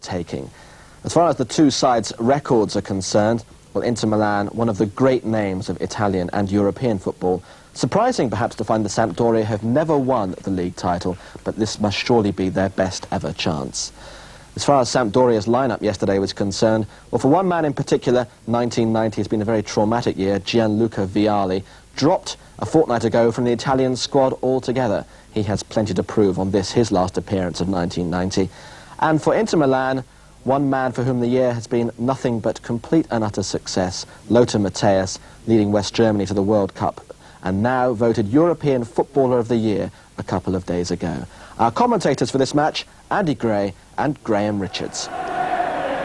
taking. As far as the two sides' records are concerned, well, Inter Milan, one of the great names of Italian and European football. Surprising perhaps to find the Sampdoria have never won the league title, but this must surely be their best ever chance. As far as Sampdoria's lineup yesterday was concerned, well, for one man in particular, 1990 has been a very traumatic year. Gianluca Vialli dropped a fortnight ago from the Italian squad altogether. He has plenty to prove on this, his last appearance of 1990. And for Inter Milan, one man for whom the year has been nothing but complete and utter success, Lothar Matthäus, leading West Germany to the World Cup, and now voted European Footballer of the Year a couple of days ago. Our commentators for this match, Andy Gray and Graham Richards.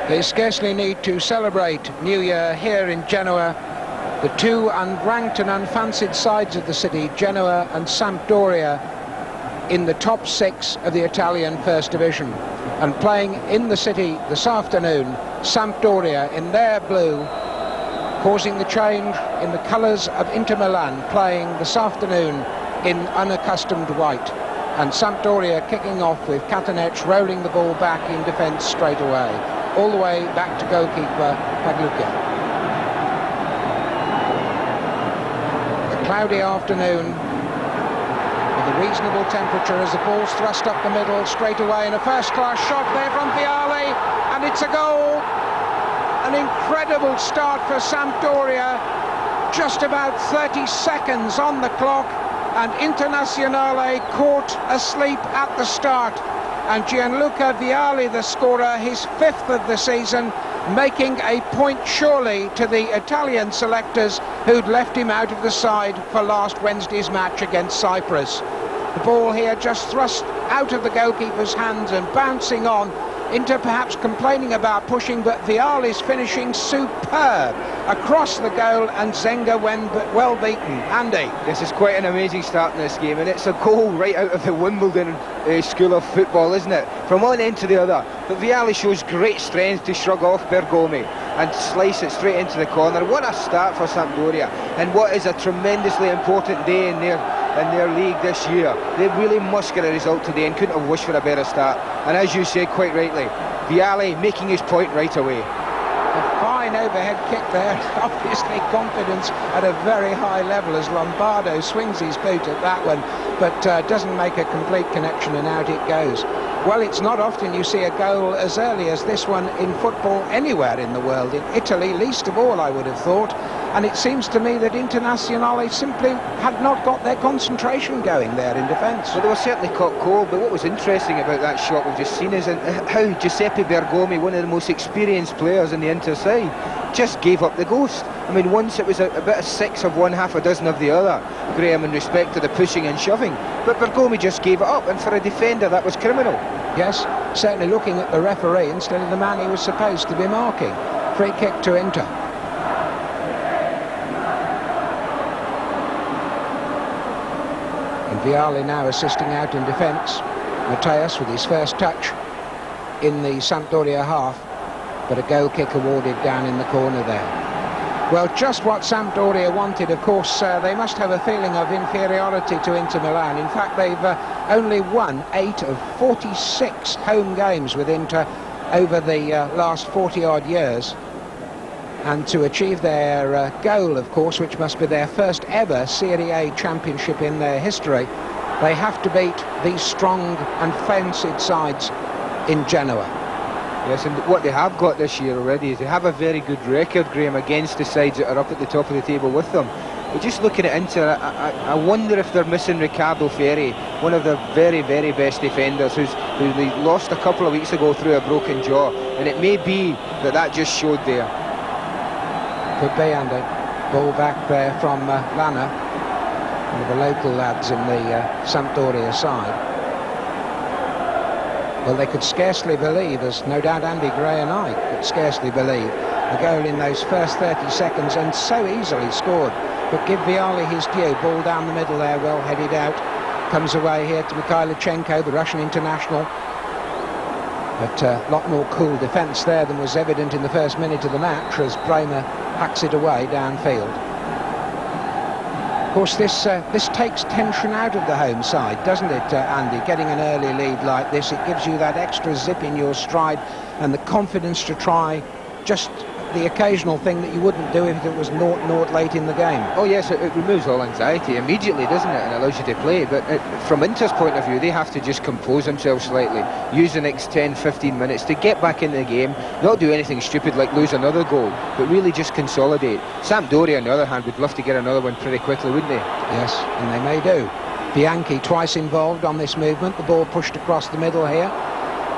They scarcely need to celebrate New Year here in Genoa. The two unranked and unfancied sides of the city, Genoa and Sampdoria, in the top 6 of the Italian First Division. And playing in the city this afternoon, Sampdoria in their blue, causing the change in the colours of Inter Milan, playing this afternoon in unaccustomed white. And Sampdoria kicking off with Katanec rolling the ball back in defence straight away, all the way back to goalkeeper Pagliuca. A cloudy afternoon with a reasonable temperature as the ball's thrust up the middle straight away, and a first-class shot there from Vialli, and it's a goal. An incredible start for Sampdoria, just about 30 seconds on the clock, and Internazionale caught asleep at the start, and Gianluca Vialli, the scorer, his 5th of the season, making a point surely to the Italian selectors who'd left him out of the side for last Wednesday's match against Cyprus. The ball here just thrust out of the goalkeeper's hands and bouncing on. Inter perhaps complaining about pushing, but Vialli's finishing superb across the goal, and Zenga well beaten. Andy. This is quite an amazing start in this game, and it's a goal right out of the Wimbledon school of football, isn't it? From one end to the other. But Vialli shows great strength to shrug off Bergomi and slice it straight into the corner. What a start for Sampdoria, and what is a tremendously important day in their league this year. They really must get a result today and couldn't have wished for a better start. And as you say quite rightly, Vialli making his point right away. A fine overhead kick there, obviously confidence at a very high level as Lombardo swings his boot at that one, but doesn't make a complete connection, and out it goes. Well, it's not often you see a goal as early as this one in football anywhere in the world. In Italy, least of all, I would have thought. And it seems to me that Internazionale simply had not got their concentration going there in defence. Well, they were certainly caught cold, but what was interesting about that shot we've just seen is how Giuseppe Bergomi, one of the most experienced players in the Inter side, just gave up the ghost. I mean, once it was a bit of 6 of one, half a dozen of the other, Graham, in respect to the pushing and shoving. But Bergomi just gave it up, and for a defender that was criminal. Yes, certainly looking at the referee instead of the man he was supposed to be marking. Free kick to Inter. And Vialli now assisting out in defence. Matthäus with his first touch in the Sampdoria half, but a goal kick awarded down in the corner there. Well, just what Sampdoria wanted. Of course, they must have a feeling of inferiority to Inter Milan. In fact, they've only won 8 of 46 home games with Inter over the last 40-odd years. And to achieve their goal, of course, which must be their first ever Serie A championship in their history, they have to beat these strong and fancied sides in Genoa. Yes, and what they have got this year already is they have a very good record, Graham, against the sides that are up at the top of the table with them. But just looking at Inter, I wonder if they're missing Riccardo Ferri, one of their very, very best defenders, who they lost a couple of weeks ago through a broken jaw, and it may be that just showed there. Could be, Andy. Ball back there from Lana, one of the local lads in the Sampdoria side. Well, they could scarcely believe, as no doubt Andy Gray and I could scarcely believe, a goal in those first 30 seconds, and so easily scored. But give Vialli his due. Ball down the middle there, well headed out. Comes away here to Mikhailichenko, the Russian international. But a lot more cool defence there than was evident in the first minute of the match, as Bremer hacks it away downfield. Of course, this takes tension out of the home side, doesn't it, Andy? Getting an early lead like this, it gives you that extra zip in your stride and the confidence to try just the occasional thing that you wouldn't do if it was 0-0 late in the game. Oh yes, it removes all anxiety immediately, doesn't it, and allows you to play. But from Inter's point of view, they have to just compose themselves slightly, use the next 10-15 minutes to get back into the game, not do anything stupid like lose another goal, but really just consolidate. Sampdoria, on the other hand, would love to get another one pretty quickly, wouldn't they? Yes, and they may do. Bianchi twice involved on this movement, the ball pushed across the middle here.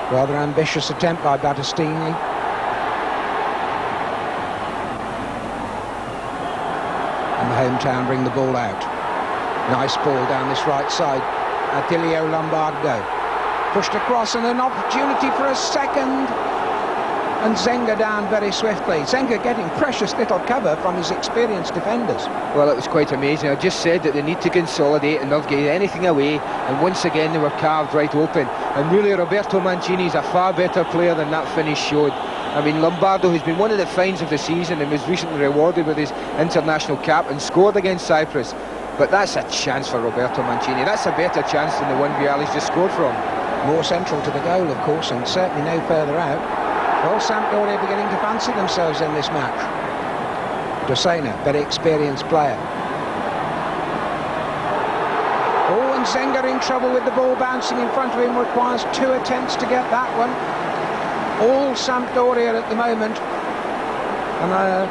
Rather ambitious attempt by Battistini. And the hometown bring the ball out. Nice ball down this right side. Attilio Lombardo pushed across, and an opportunity for a second, and Zenga down very swiftly. Zenga getting precious little cover from his experienced defenders. Well, it was quite amazing. I just said that they need to consolidate and not give anything away, and once again they were carved right open. And really, Roberto Mancini is a far better player than that finish showed. I mean, Lombardo, who's been one of the finds of the season and was recently rewarded with his international cap and scored against Cyprus, but that's a chance for Roberto Mancini. That's a better chance than the one Vialli's just scored from. More central to the goal, of course, and certainly no further out. Well, Sampdoria beginning to fancy themselves in this match. Dosena, very experienced player. Oh, and Zenga in trouble with the ball bouncing in front of him, requires 2 attempts to get that one. All Sampdoria at the moment. And I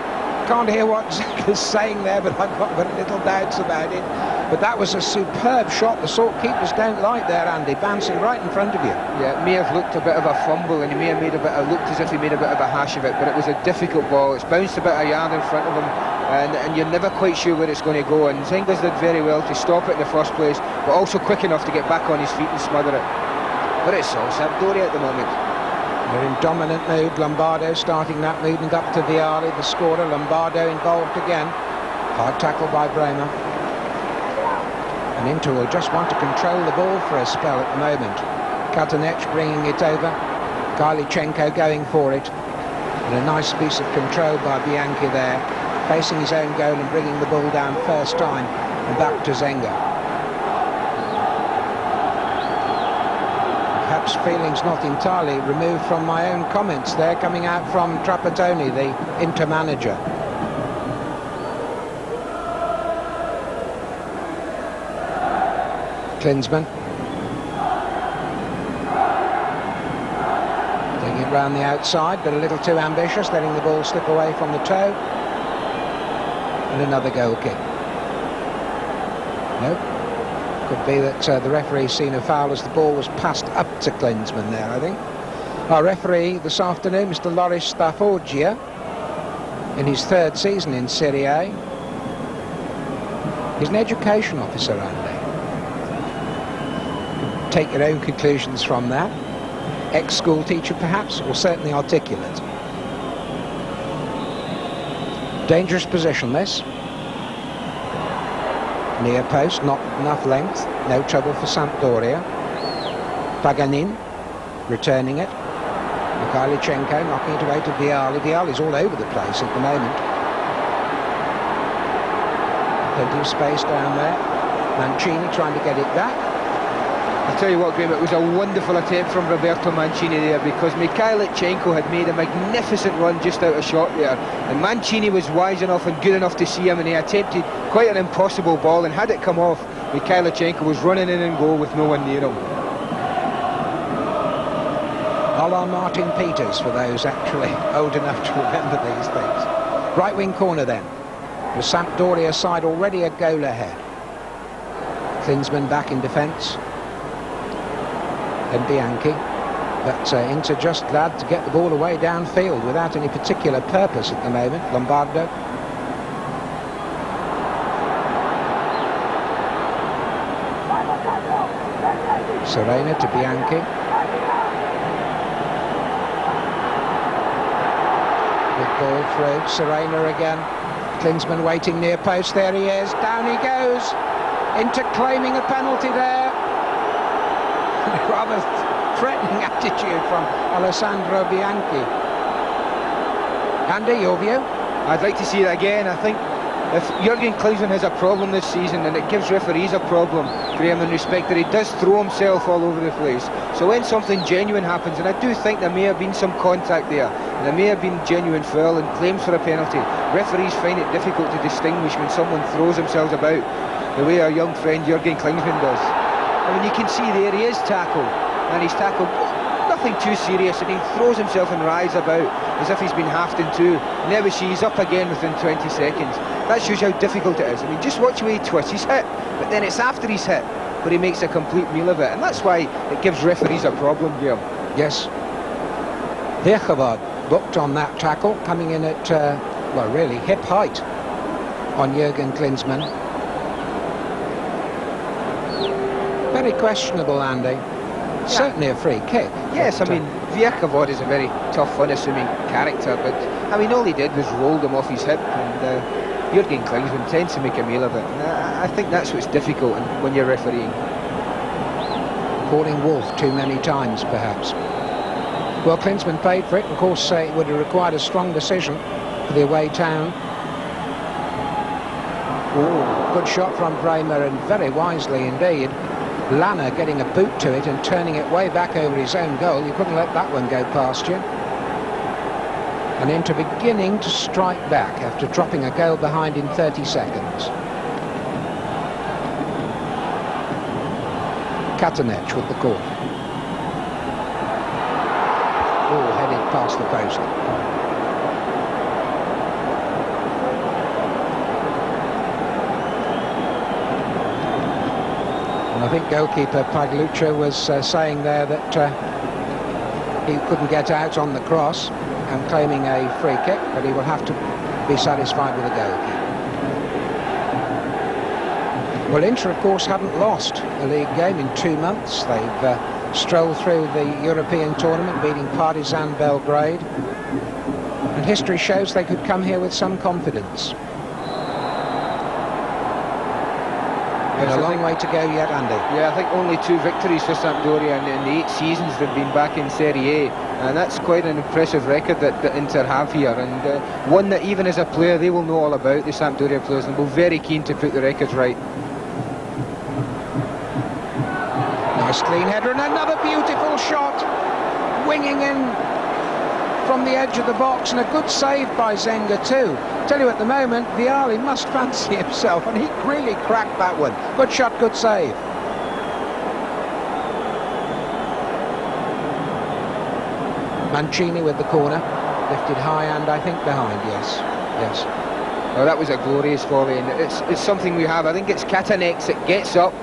can't hear what Zenga's saying there, but I've got very little doubts about it. But that was a superb shot, the sort keepers don't like there, Andy, bouncing right in front of you. Yeah, it may have looked a bit of a fumble, and he may have looked as if he made a bit of a hash of it, but it was a difficult ball. It's bounced about a yard in front of him, and you're never quite sure where it's going to go, and Zenga's did very well to stop it in the first place, but also quick enough to get back on his feet and smother it. But it's all Sampdoria at the moment. They're in dominant mood. Lombardo starting that movement up to Vialli, the scorer. Lombardo involved again. Hard tackle by Bremer. And Inter will just want to control the ball for a spell at the moment. Katanec bringing it over. Mikhailichenko going for it. And a nice piece of control by Bianchi there. Facing his own goal and bringing the ball down first time. And back to Zenga. Perhaps feelings not entirely removed from my own comments there, coming out from Trapattoni, the Inter manager. Klinsmann taking it round the outside, but a little too ambitious, letting the ball slip away from the toe. And another goal kick. Nope. Could be that the referee's seen a foul as the ball was passed up to Klinsmann there, I think. Our referee this afternoon, Mr. Loris Stafforgia, in his 3rd season in Serie A. He's an education officer, Andy. Take your own conclusions from that. Ex-school teacher, perhaps, or certainly articulate. Dangerous position, this. Near post, not enough length, no trouble for Sampdoria. Paganin returning it. Mikhailichenko knocking it away to Vialli. Vialli's all over the place at the moment. Plenty of space down there. Mancini trying to get it back. I'll tell you what, Graham, it was a wonderful attempt from Roberto Mancini there, because Mikhailichenko had made a magnificent run just out of shot there, and Mancini was wise enough and good enough to see him, and he attempted quite an impossible ball, and had it come off, Mikhailichenko was running in and goal with no one near him. A la Martin Peters, for those actually old enough to remember these things. Right wing corner then. The Sampdoria side already a goal ahead. Klinsmann back in defence. And Bianchi, but Inter just glad to get the ball away downfield without any particular purpose at the moment. Lombardo. Serena to Bianchi. Good ball through. Serena again. Klinsmann waiting near post. There he is. Down he goes. Inter claiming a penalty there. Rather threatening attitude from Alessandro Bianchi. Andy, your view? I'd like to see it again. I think if Jurgen Klinsmann has a problem this season, and it gives referees a problem, Graham, in respect that he does throw himself all over the place. So when something genuine happens, and I do think there may have been some contact there, and there may have been genuine foul and claims for a penalty, referees find it difficult to distinguish when someone throws themselves about the way our young friend Jurgen Klinsmann does. I mean, you can see there he is tackled, and he's tackled nothing too serious, and he throws himself and writhes about as if he's been halved in two. Now we see he's up again within 20 seconds. That shows how difficult it is. I mean, just watch the way he twists. He's hit, but then it's after he's hit where he makes a complete meal of it, and that's why it gives referees a problem, Graham. Yes. Mikhailichenko booked on that tackle, coming in at, well, really hip height on Jurgen Klinsmann. Very questionable, Andy. Yeah. Certainly a free kick. Yes, I mean, Mikhailichenko is a very tough, unassuming character, but I mean, all he did was rolled him off his hip, and Jurgen Klinsmann tends to make a meal of it. And I think that's what's difficult when you're refereeing. Calling Wolf too many times, perhaps. Well, Klinsmann paid for it. Of course, it would have required a strong decision for the away town. Oh, good shot from Bremer, and very wisely indeed. Lanner getting a boot to it and turning it way back over his own goal. You couldn't let that one go past you. And into beginning to strike back after dropping a goal behind in 30 seconds. Katanec with the call. Oh, headed past the post. I think goalkeeper Pagliuca was saying there that he couldn't get out on the cross and claiming a free kick, but he will have to be satisfied with a goal kick. Well, Inter, of course, haven't lost a league game in 2 months. They've strolled through the European tournament, beating Partizan Belgrade. And history shows they could come here with some confidence. A long way to go yet, Andy. Yeah, I think only 2 victories for Sampdoria in the 8 seasons they've been back in Serie A, and that's quite an impressive record that Inter have here, and one that even as a player they will know all about, the Sampdoria players, and will be very keen to put the records right. Nice clean header and another beautiful shot, winging in from the edge of the box, and a good save by Zenga too. Tell you, at the moment Vialli must fancy himself, and he really cracked that one. Good shot, good save. Mancini with the corner, lifted high and I think behind. Yes. Well, that was a glorious volley, and it's something we have. I think it's Katanec that gets up,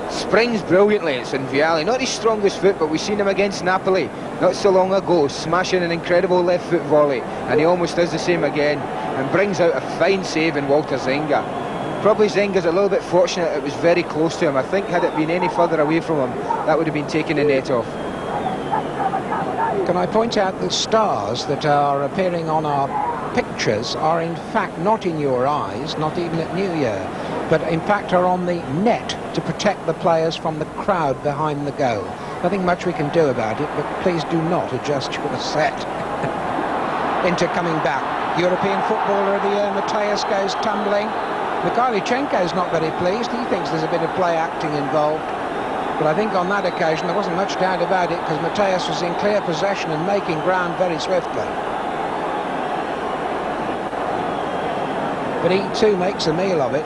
springs brilliantly. It's in Vialli, not his strongest foot, but we've seen him against Napoli not so long ago, smashing an incredible left foot volley, and he almost does the same again and brings out a fine save in Walter Zenga. Probably Zenga's a little bit fortunate it was very close to him. I think had it been any further away from him, that would have been taking the net off. Can I point out the stars that are appearing on our pictures are in fact not in your eyes, not even at New Year, but in fact are on the net to protect the players from the crowd behind the goal. Nothing much we can do about it, but please do not adjust your set. Inter coming back. European Footballer of the Year, Mateus goes tumbling. Mikhailichenko's not very pleased. He thinks there's a bit of play acting involved. But I think on that occasion there wasn't much doubt about it, because Mateus was in clear possession and making ground very swiftly. But he too makes a meal of it.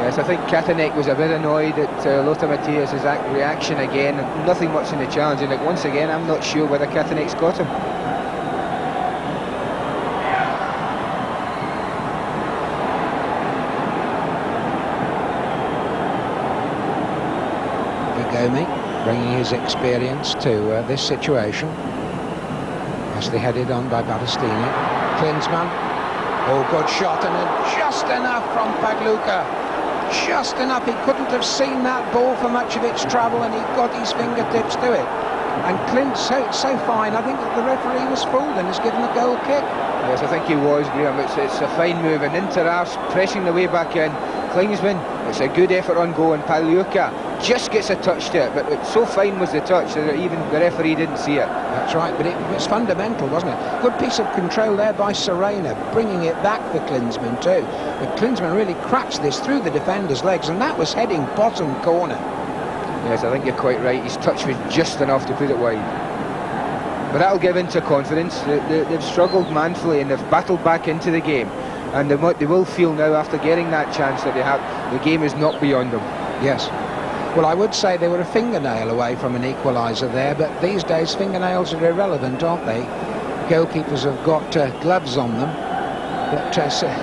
Yes, I think Katanec was a bit annoyed at Lothar Matthäus' reaction again. Nothing much in the challenge, and once again I'm not sure whether Katanec's got him. Gomi bringing his experience to this situation. Nicely headed on by Battistini. Klinsmann. Oh, good shot, and just enough from Pagliuca. Just enough. He couldn't have seen that ball for much of its travel, and he got his fingertips to it. And Clint, so fine. I think that the referee was fooled and has given a goal kick. Yes, I think he was, Graham. It's a fine move, and Inter are pressing the way back in. Klinsmann, it's a good effort on goal, and Pagliuca just gets a touch to it, but so fine was the touch that even the referee didn't see it. That's right, but it was fundamental, wasn't it? Good piece of control there by Serena, bringing it back for Klinsmann too. But Klinsmann really cracked this through the defender's legs, and that was heading bottom corner. Yes, I think you're quite right. His touch was just enough to put it wide. But that'll give into confidence. They've struggled manfully and they've battled back into the game. And they will feel now, after getting that chance that they have, the game is not beyond them. Yes. Well, I would say they were a fingernail away from an equaliser there, but these days fingernails are irrelevant, aren't they? Goalkeepers have got gloves on them that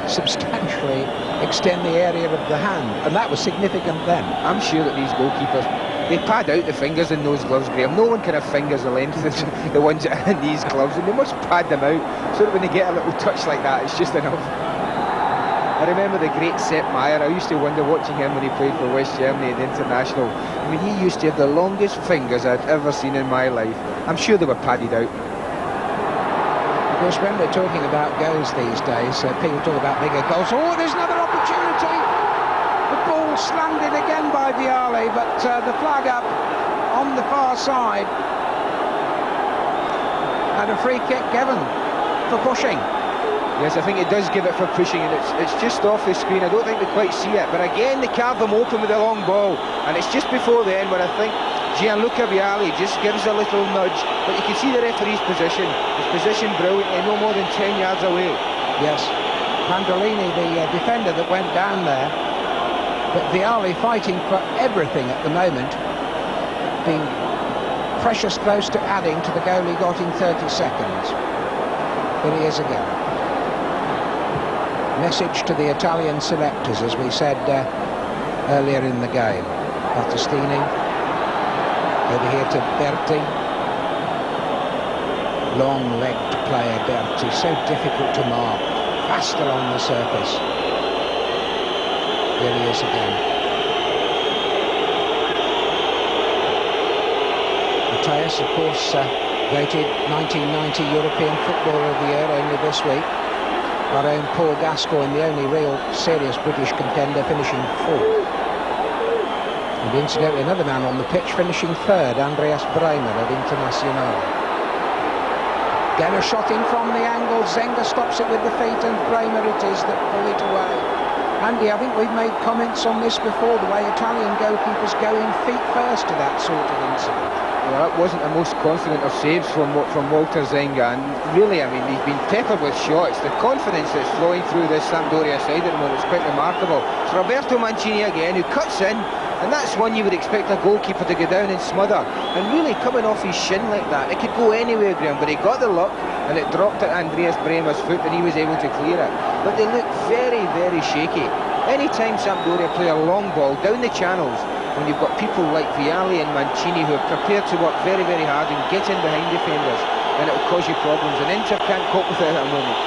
substantially extend the area of the hand, and that was significant then. I'm sure that these goalkeepers, they pad out the fingers in those gloves, Graham. No one can have fingers the length of the ones that are in these gloves, and they must pad them out so that when they get a little touch like that, it's just enough. I remember the great Sepp Maier. I used to wonder, watching him when he played for West Germany at the International. I mean, he used to have the longest fingers I'd ever seen in my life. I'm sure they were padded out. Of course, when we're talking about goals these days, people talk about bigger goals. Oh, there's another opportunity! The ball slammed in again by Vialli, but the flag up on the far side. And a free kick given for pushing. Yes, I think it does give it for pushing, and it's just off the screen. I don't think they quite see it, but again they carve them open with a long ball, and it's just before the end where I think Gianluca Vialli just gives a little nudge, but you can see the referee's position. His position brilliantly, no more than 10 yards away. Yes, Pandolini, the defender that went down there, but Vialli fighting for everything at the moment, being precious close to adding to the goal he got in 30 seconds. Here he is again. Message to the Italian selectors, as we said earlier in the game. Battistini over here to Berti. Long-legged player Berti, so difficult to mark, fast along the surface. Here he is again. Matthias, of course, voted 1990 European Footballer of the Year only this week. Our own Paul Gascoigne, the only real serious British contender, finishing fourth. And incidentally, another man on the pitch finishing third, Andreas Bremer of Internazionale. Again, a shot in from the angle. Zenga stops it with the feet, and Bremer it is that pull it away. Andy, I think we've made comments on this before, the way Italian goalkeepers go in feet first to that sort of incident. Well, that wasn't the most confident of saves from Walter Zenga, and really, I mean, he's been peppered with shots. The confidence that's flowing through this Sampdoria side at the moment is quite remarkable. It's Roberto Mancini again, who cuts in, and that's one you would expect a goalkeeper to go down and smother. And really, coming off his shin like that, it could go anywhere, Graham, but he got the luck, and it dropped at Andreas Bremer's foot, and he was able to clear it. But they look very, very shaky. Anytime Sampdoria play a long ball down the channels, when you've got people like Vialli and Mancini who are prepared to work very, very hard and get in behind defenders, then it will cause you problems, and Inter can't cope with it at the moment.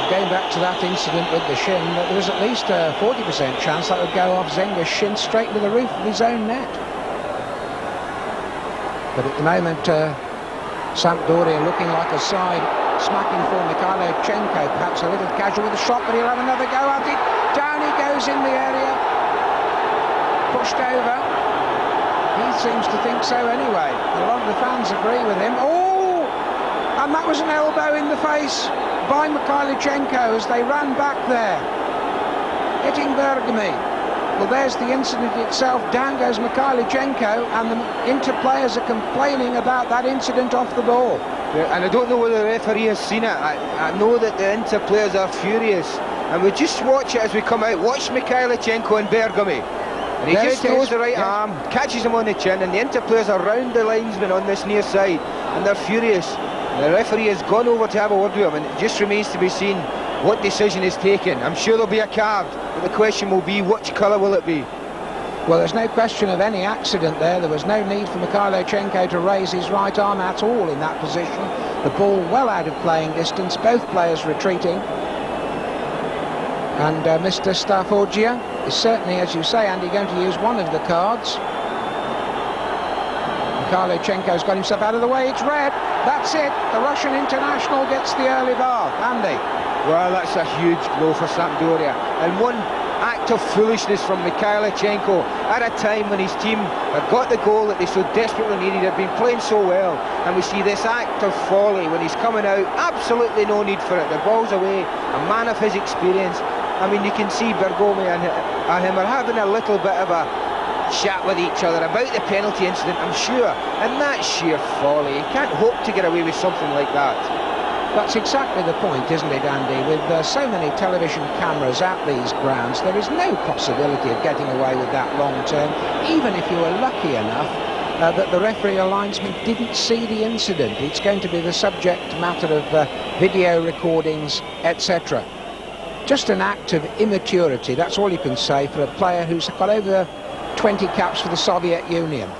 Going back to that incident with the shin, there was at least a 40% chance that would go off Zenga's shin straight to the roof of his own net. But at the moment, Sampdoria looking like a side smacking for Mikhailichenko, perhaps a little casual with a shot, but he'll have another go at it. Down he goes in the area. Pushed over. He seems to think so anyway. A lot of the fans agree with him. Oh! And that was an elbow in the face by Mikhailichenko as they ran back there, hitting Bergami. Well, there's the incident itself. Down goes Mikhailichenko, and the Inter players are complaining about that incident off the ball. Yeah, and I don't know whether the referee has seen it. I know that the Inter players are furious, and we just watch it as we come out. Watch Mikhailichenko and Bergami. And he just throws the right arm, catches him on the chin, and the Inter players are round the linesman on this near side, and they're furious. And the referee has gone over to have a word with him, and it just remains to be seen what decision is taken. I'm sure there'll be a card, but the question will be, which colour will it be? Well, there's no question of any accident there. There was no need for Mikhailichenko to raise his right arm at all in that position. The ball well out of playing distance, both players retreating. And Mr. Stafforgia is certainly, as you say, Andy, going to use one of the cards. Mikhailichenko's got himself out of the way. It's red. That's it. The Russian international gets the early bar. Andy. Well, that's a huge blow for Sampdoria. And one act of foolishness from Mikhailichenko at a time when his team had got the goal that they so desperately needed, had been playing so well, and we see this act of folly when he's coming out, absolutely no need for it, the ball's away, a man of his experience. I mean, you can see Bergomi and him are having a little bit of a chat with each other about the penalty incident, I'm sure, and that's sheer folly. You can't hope to get away with something like that. That's exactly the point, isn't it, Andy? With so many television cameras at these grounds, there is no possibility of getting away with that long term, even if you were lucky enough that the referee or linesman didn't see the incident. It's going to be the subject matter of video recordings, etc. Just an act of immaturity, that's all you can say for a player who's got over 20 caps for the Soviet Union.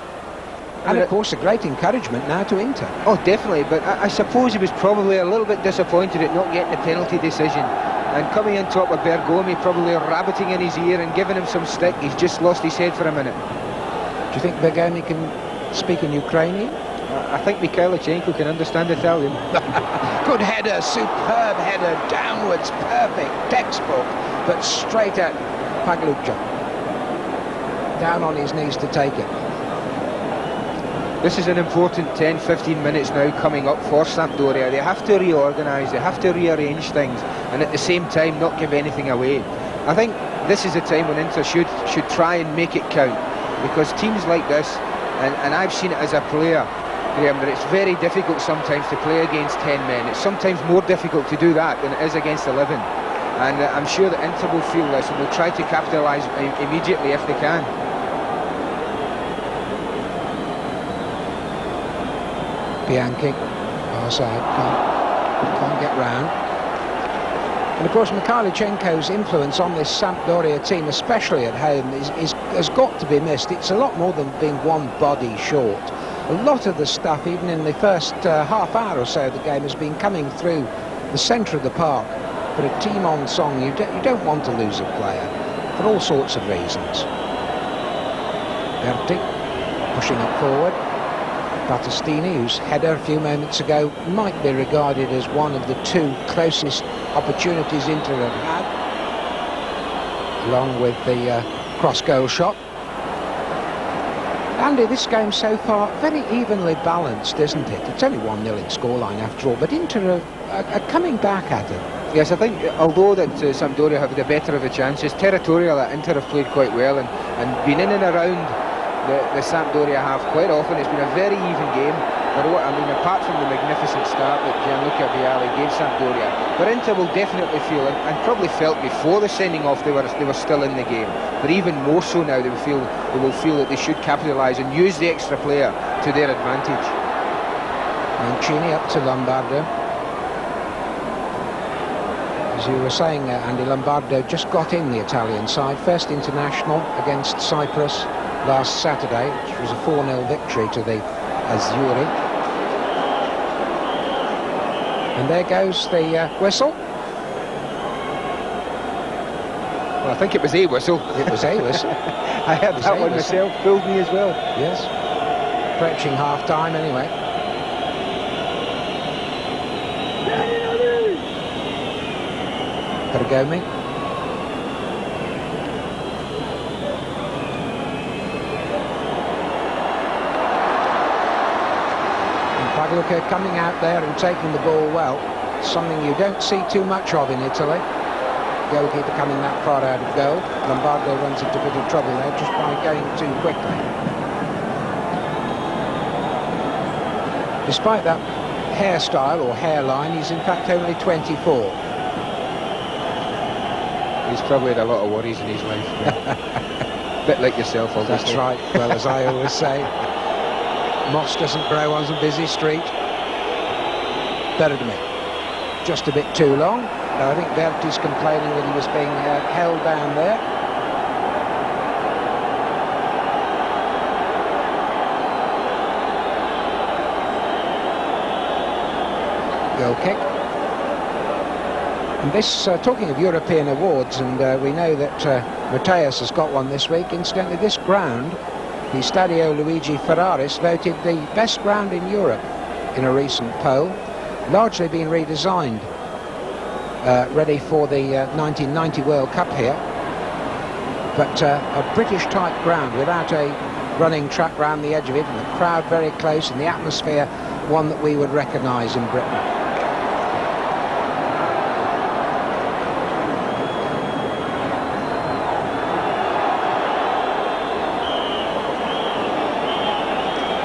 And of course a great encouragement now to Inter. Oh, definitely, but I suppose he was probably a little bit disappointed at not getting the penalty decision, and coming in top of Bergomi, probably rabbiting in his ear and giving him some stick. He's just lost his head for a minute. Do you think Bergomi can speak in Ukrainian? I think Mikhailichenko can understand Italian. Good header, superb header, downwards, perfect, textbook, but straight at Paglucha. Down on his knees to take it. This is an important 10-15 minutes now coming up for Sampdoria. They have to reorganise, they have to rearrange things, and at the same time not give anything away. I think this is a time when Inter should try and make it count, because teams like this, and I've seen it as a player, Graham, that it's very difficult sometimes to play against 10 men. It's sometimes more difficult to do that than it is against 11. And I'm sure that Inter will feel this and will try to capitalise immediately if they can. Bianchi, far side, can't get round. And of course Mikhailichenko's influence on this Sampdoria team, especially at home, has got to be missed. It's a lot more than being one body short. A lot of the stuff, even in the first half hour or so of the game, has been coming through the centre of the park. But a team on song, you don't want to lose a player for all sorts of reasons. Berti pushing it forward. Battistini, whose header a few moments ago might be regarded as one of the two closest opportunities Inter have had, along with the cross-goal shot. Andy, this game so far very evenly balanced, isn't it? It's only 1-0 in scoreline after all, but Inter are coming back at it. Yes, I think although that Sampdoria have the better of the chances, territorial that Inter have played quite well and been in and around the Sampdoria half quite often. It's been a very even game. But I mean, apart from the magnificent start that Gianluca Vialli gave Sampdoria, but Inter will definitely feel, and probably felt before the sending off, they were still in the game. But even more so now, they will feel that they should capitalise and use the extra player to their advantage. Mancini up to Lombardo. As you were saying, Andy, Lombardo just got in the Italian side, first international against Cyprus last Saturday, which was a 4-0 victory to the Azzurri. And there goes the whistle. Well, I think it was a whistle. It was a whistle. I had that one myself, fooled me as well. Yes. Approaching half-time anyway. Bergomi. Paglucha coming out there and taking the ball well, something you don't see too much of in Italy. Goalkeeper coming that far out of goal. Lombardo runs into a bit of trouble there just by going too quickly. Despite that hairstyle or hairline, he's in fact only 24. He's probably had a lot of worries in his life. A bit like yourself, obviously. That's right. Well, as I always say, moss doesn't grow on a busy street. Bergomi, just a bit too long. Now, I think Berti's complaining that he was being held down there. Goal kick. And this, talking of European awards, and we know that Mateus has got one this week. Incidentally, this ground, the Stadio Luigi Ferraris, voted the best ground in Europe in a recent poll, largely been redesigned, ready for the 1990 World Cup here. but a British-type ground without a running track round the edge of it, and the crowd very close, and the atmosphere one that we would recognise in Britain.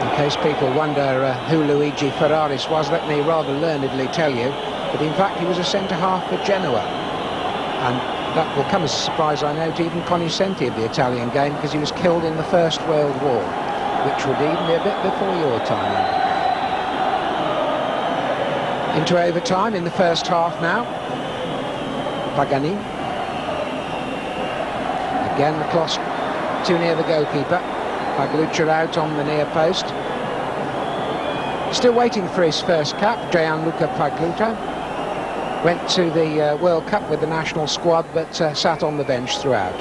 In case people wonder who Luigi Ferraris was, let me rather learnedly tell you that in fact he was a centre-half for Genoa, and that will come as a surprise, I know, to even Cognoscenti of the Italian game, because he was killed in the First World War, which would even be a bit before your time. Into overtime in the first half now. Pagani. Again the cross too near the goalkeeper. Pagluccia out on the near post. Still waiting for his first cap, Gianluca Pagluccia. Went to the World Cup with the national squad, but sat on the bench throughout.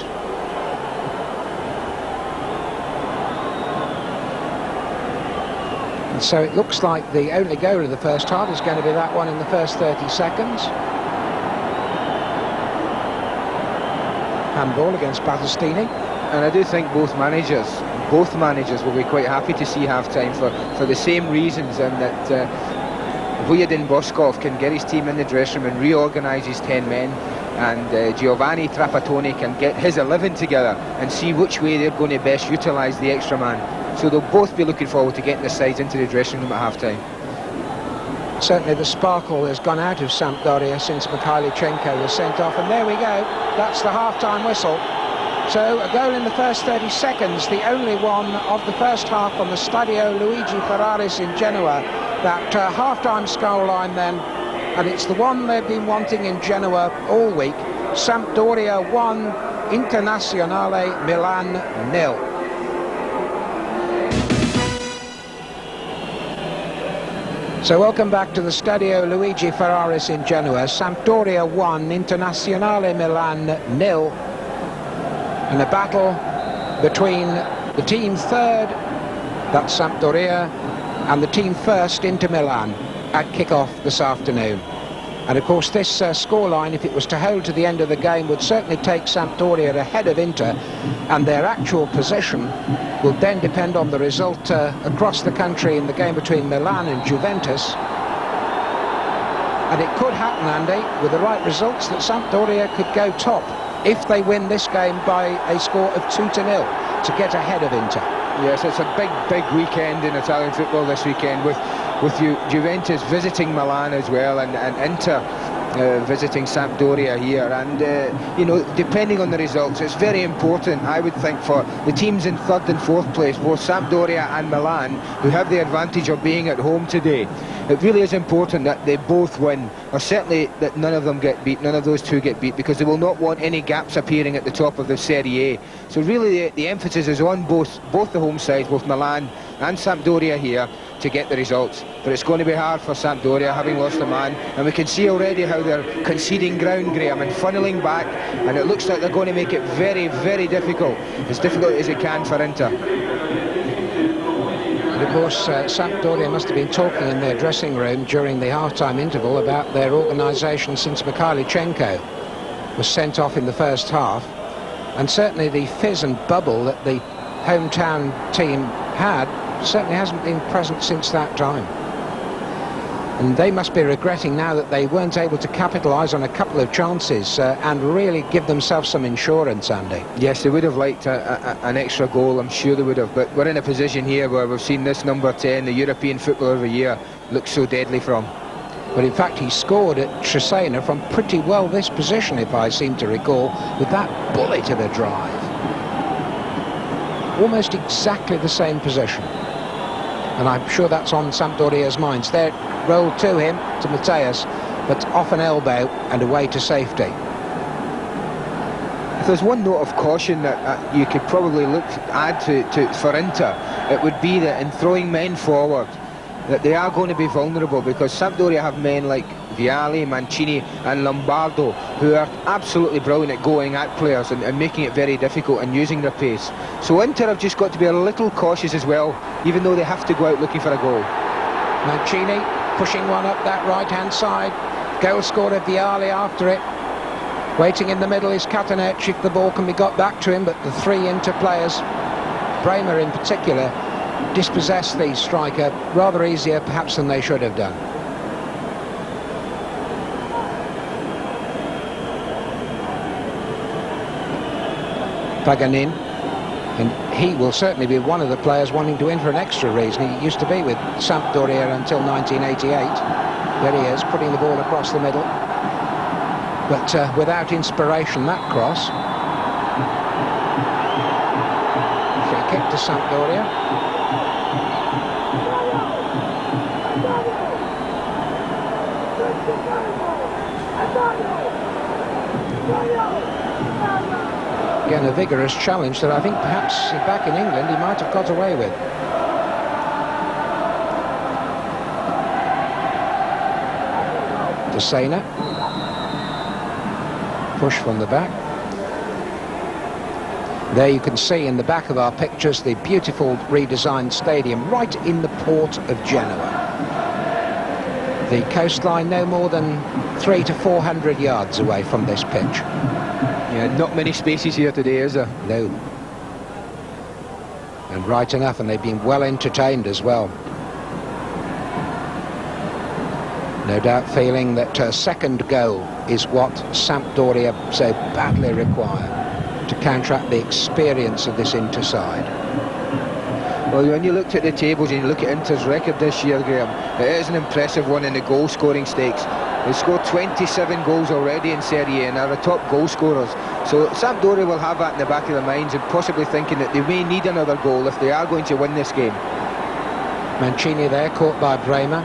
And so it looks like the only goal of the first half is going to be that one in the first 30 seconds. Handball against Battistini. And I do think both managers will be quite happy to see half-time for the same reasons, and that Vujadin Boskov can get his team in the dressing room and reorganise his 10 men, and Giovanni Trapattoni can get his 11 together and see which way they're going to best utilise the extra man. So they'll both be looking forward to getting the sides into the dressing room at half-time. Certainly the sparkle has gone out of Sampdoria since Mikhailichenko was sent off, and there we go, that's the half-time whistle. So a goal in the first 30 seconds, the only one of the first half on the Stadio Luigi Ferraris in Genoa. That half-time scoreline then, and it's the one they've been wanting in Genoa all week. Sampdoria 1, Internazionale Milan 0. So welcome back to the Stadio Luigi Ferraris in Genoa. Sampdoria 1, Internazionale Milan 0. And a battle between the team third, that's Sampdoria, and the team first, Inter Milan, at kick-off this afternoon. And of course this scoreline, if it was to hold to the end of the game, would certainly take Sampdoria ahead of Inter, and their actual position will then depend on the result across the country in the game between Milan and Juventus. And it could happen, Andy, with the right results, that Sampdoria could go top if they win this game by a score of 2-0 to get ahead of Inter. Yes, it's a big weekend in Italian football this weekend, with Juventus visiting Milan as well, and Inter visiting Sampdoria here, and you know, depending on the results, it's very important, I would think, for the teams in third and fourth place, both Sampdoria and Milan, who have the advantage of being at home today. It really is important that they both win, or certainly that none of them get beat, none of those two get beat, because they will not want any gaps appearing at the top of the Serie A. So really the emphasis is on both the home sides, both Milan and Sampdoria here, to get the results. But it's going to be hard for Sampdoria, having lost a man, and we can see already how they're conceding ground, Graham, and funneling back, and it looks like they're going to make it very difficult as it can for Inter. And of course Sampdoria must have been talking in their dressing room during the half-time interval about their organisation since Mikhailichenko was sent off in the first half, and certainly the fizz and bubble that the hometown team had certainly hasn't been present since that time. And they must be regretting now that they weren't able to capitalise on a couple of chances and really give themselves some insurance, Andy. Yes, they would have liked an extra goal, I'm sure they would have, but we're in a position here where we've seen this number 10, the European Footballer of the Year, look so deadly from. But in fact he scored at Cesena from pretty well this position, if I seem to recall, with that bullet of a drive. Almost exactly the same position. And I'm sure that's on Sampdoria's minds. They're rolled to him, to Mateus, but off an elbow and away to safety. If there's one note of caution that you could probably add to for Inter, it would be that in throwing men forward, that they are going to be vulnerable, because Sampdoria have men like Vialli, Mancini and Lombardo, who are absolutely brilliant at going at players and making it very difficult and using their pace. So Inter have just got to be a little cautious as well, even though they have to go out looking for a goal. Mancini pushing one up that right-hand side. Goal scored of Vialli after it. Waiting in the middle is Katanec if the ball can be got back to him, but the three Inter players, Bremer in particular, dispossess the striker rather easier perhaps than they should have done. Paganin, and he will certainly be one of the players wanting to win for an extra reason. He used to be with Sampdoria until 1988. There he is, putting the ball across the middle, but without inspiration, that cross. Free kick to Sampdoria. Again, a vigorous challenge that I think perhaps back in England he might have got away with. To Sena. Push from the back. There you can see in the back of our pictures the beautiful redesigned stadium right in the port of Genoa. The coastline no more than 300 to 400 yards away from this pitch. Yeah, not many spaces here today, is there? No. And right enough, and they've been well entertained as well. No doubt feeling that a second goal is what Sampdoria so badly require to counteract the experience of this Inter side. Well, when you looked at the tables and you look at Inter's record this year, Graham, it is an impressive one in the goal-scoring stakes. They scored 27 goals already in Serie A and are the top goal scorers. So Sampdoria will have that in the back of their minds and possibly thinking that they may need another goal if they are going to win this game. Mancini there, caught by Bremer.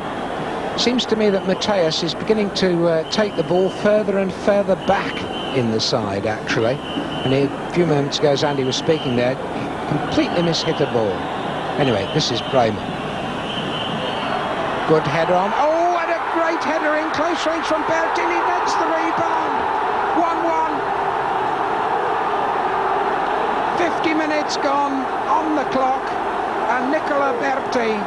Seems to me that Mateus is beginning to take the ball further and further back in the side, actually. And a few moments ago, as Andy was speaking there, he completely mishit a ball. Anyway, this is Bremer. Good header on. Oh! Great header in close range from Bertini, nets the rebound. 1-1. 50 minutes gone on the clock, and Nicola Berti,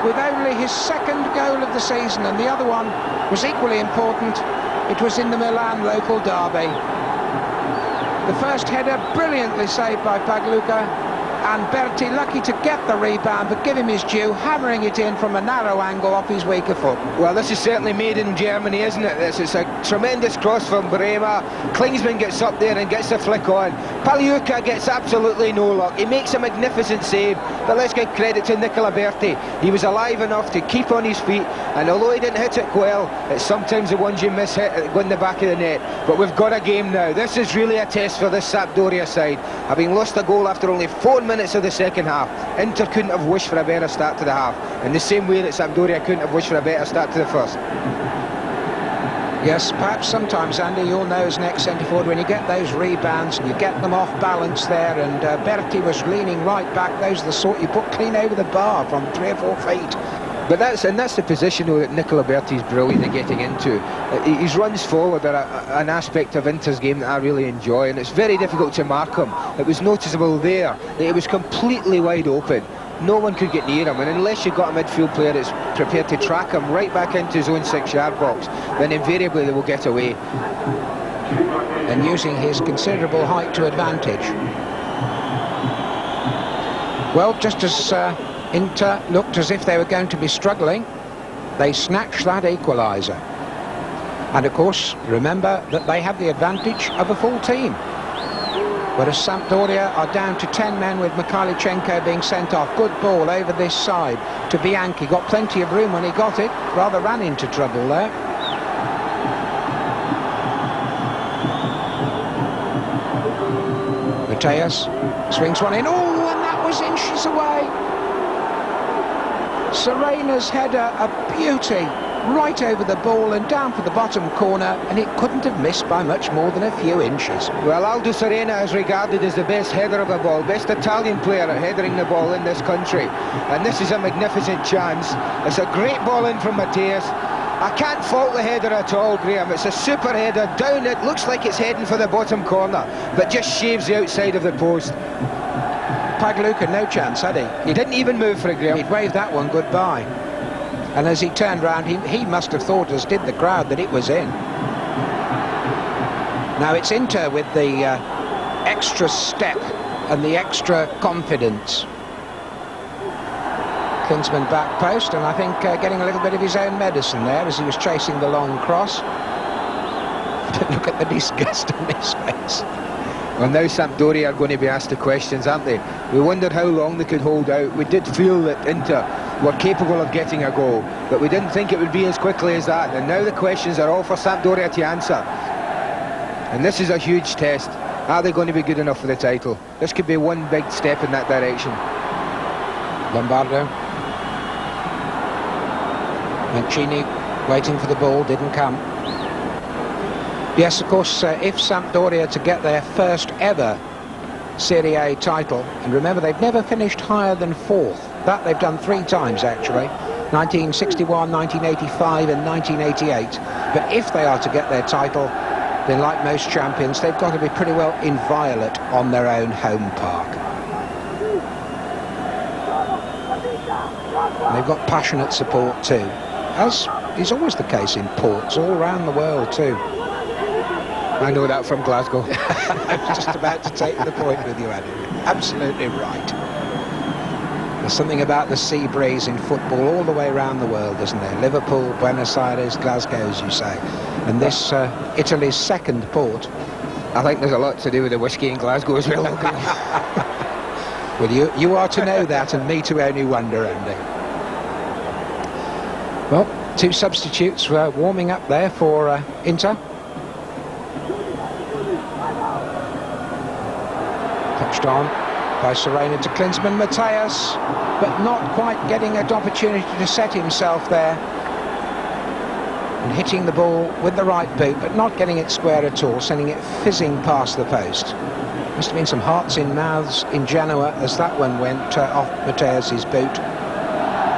with only his second goal of the season, and the other one was equally important. It was in the Milan local derby. The first header brilliantly saved by Pagliuca, and Berti lucky to get the rebound, but give him his due, hammering it in from a narrow angle off his weaker foot. Well, this is certainly made in Germany, isn't it? It's a tremendous cross from Bremer. Klinsmann gets up there and gets the flick on. Pagliuca gets absolutely no luck. He makes a magnificent save, but let's give credit to Nicola Berti. He was alive enough to keep on his feet, and although he didn't hit it well, it's sometimes the ones you miss hit that go in the back of the net. But we've got a game now. This is really a test for this Sampdoria side. Having lost a goal after only 4 minutes of the second half, Inter couldn't have wished for a better start to the half, in the same way that Sampdoria couldn't have wished for a better start to the first. Yes, perhaps sometimes, Andy, you'll know as an ex-centre forward, when you get those rebounds and you get them off balance there, and Berti was leaning right back, those are the sort you put clean over the bar from 3 or 4 feet. But that's the position though that Nicola Berti's brilliant at getting into. His runs forward are an aspect of Inter's game that I really enjoy, and it's very difficult to mark him. It was noticeable there that he was completely wide open. No one could get near him, and unless you've got a midfield player that's prepared to track him right back into his own 6-yard box, then invariably they will get away. And using his considerable height to advantage. Well, just as Inter looked as if they were going to be struggling, they snatched that equaliser. And of course, remember that they have the advantage of a full team. Whereas Sampdoria are down to 10 men with Mikhailichenko being sent off. Good ball over this side to Bianchi. Got plenty of room when he got it. Rather ran into trouble there. Mateus swings one in. Oh, and that was inches away. Serena's header, a beauty, right over the ball and down for the bottom corner, and it couldn't have missed by much more than a few inches. Well, Aldo Serena is regarded as the best header of the ball, best Italian player at headering the ball in this country, and this is a magnificent chance. It's a great ball in from Mateus. I can't fault the header at all, Graham. It's a super header down. It looks like it's heading for the bottom corner, but just shaves the outside of the post. Pagliuca, no chance, had he? He didn't even move for it, Graham. He'd waved that one goodbye. And as he turned round, he must have thought, as did the crowd, that it was in. Now it's Inter with the extra step and the extra confidence. Klinsmann back post, and I think getting a little bit of his own medicine there as he was chasing the long cross. But look at the disgust on his face. Well, now Sampdoria are going to be asked the questions, aren't they? We wondered how long they could hold out. We did feel that Inter were capable of getting a goal, but we didn't think it would be as quickly as that. And now the questions are all for Sampdoria to answer. And this is a huge test. Are they going to be good enough for the title? This could be one big step in that direction. Lombardo. Mancini waiting for the ball, didn't come. Yes, of course, if Sampdoria to get their first ever Serie A title, and remember they've never finished higher than 4th. That they've done 3 times actually, 1961, 1985 and 1988. But if they are to get their title, then like most champions, they've got to be pretty well inviolate on their own home park. And they've got passionate support too, as is always the case in ports all around the world too. I know that from Glasgow. I was just about to take the point with you, Andy. Absolutely right. There's something about the sea breeze in football all the way around the world, isn't there? Liverpool, Buenos Aires, Glasgow, as you say. And this, Italy's second port. I think there's a lot to do with the whiskey in Glasgow as well. Well, you are to know that, and me to only wonder, Andy. Well, 2 substitutes were warming up there for Inter. Touched on by Serena to Klinsmann. Mateus, but not quite getting an opportunity to set himself there. And hitting the ball with the right boot, but not getting it square at all, sending it fizzing past the post. Must have been some hearts in mouths in Genoa as that one went off Mateus's boot.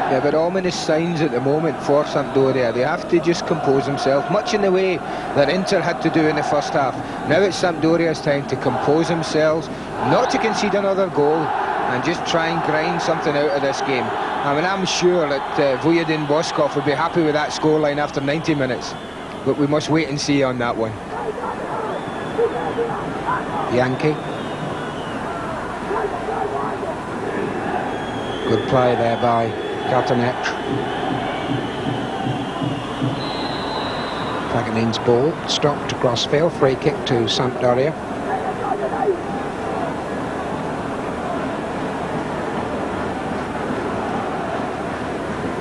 Yeah, but ominous signs at the moment for Sampdoria. They have to just compose themselves, much in the way that Inter had to do in the first half. Now it's Sampdoria's time to compose themselves, not to concede another goal, and just try and grind something out of this game. I mean, I'm sure that Vujadin Boskov would be happy with that scoreline after 90 minutes, but we must wait and see on that one. Yankee. Good play there by Katanec. Paganin's ball stopped across field, free kick to Sampdoria.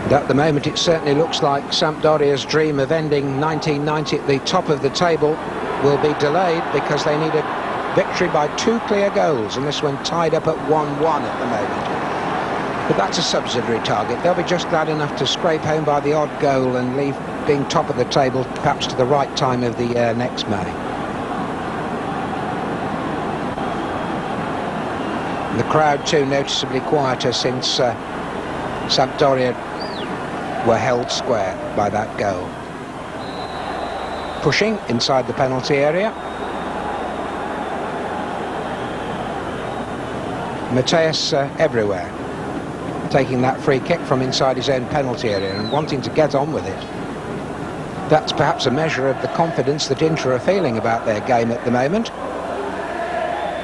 And at the moment it certainly looks like Sampdoria's dream of ending 1990 at the top of the table will be delayed, because they need a victory by 2 clear goals, and this one tied up at 1-1 at the moment. But that's a subsidiary target. They'll be just glad enough to scrape home by the odd goal and leave being top of the table perhaps to the right time of the next May. And the crowd too noticeably quieter since Sampdoria were held square by that goal. Pushing inside the penalty area. Mateus everywhere, taking that free kick from inside his own penalty area and wanting to get on with it. That's perhaps a measure of the confidence that Inter are feeling about their game at the moment.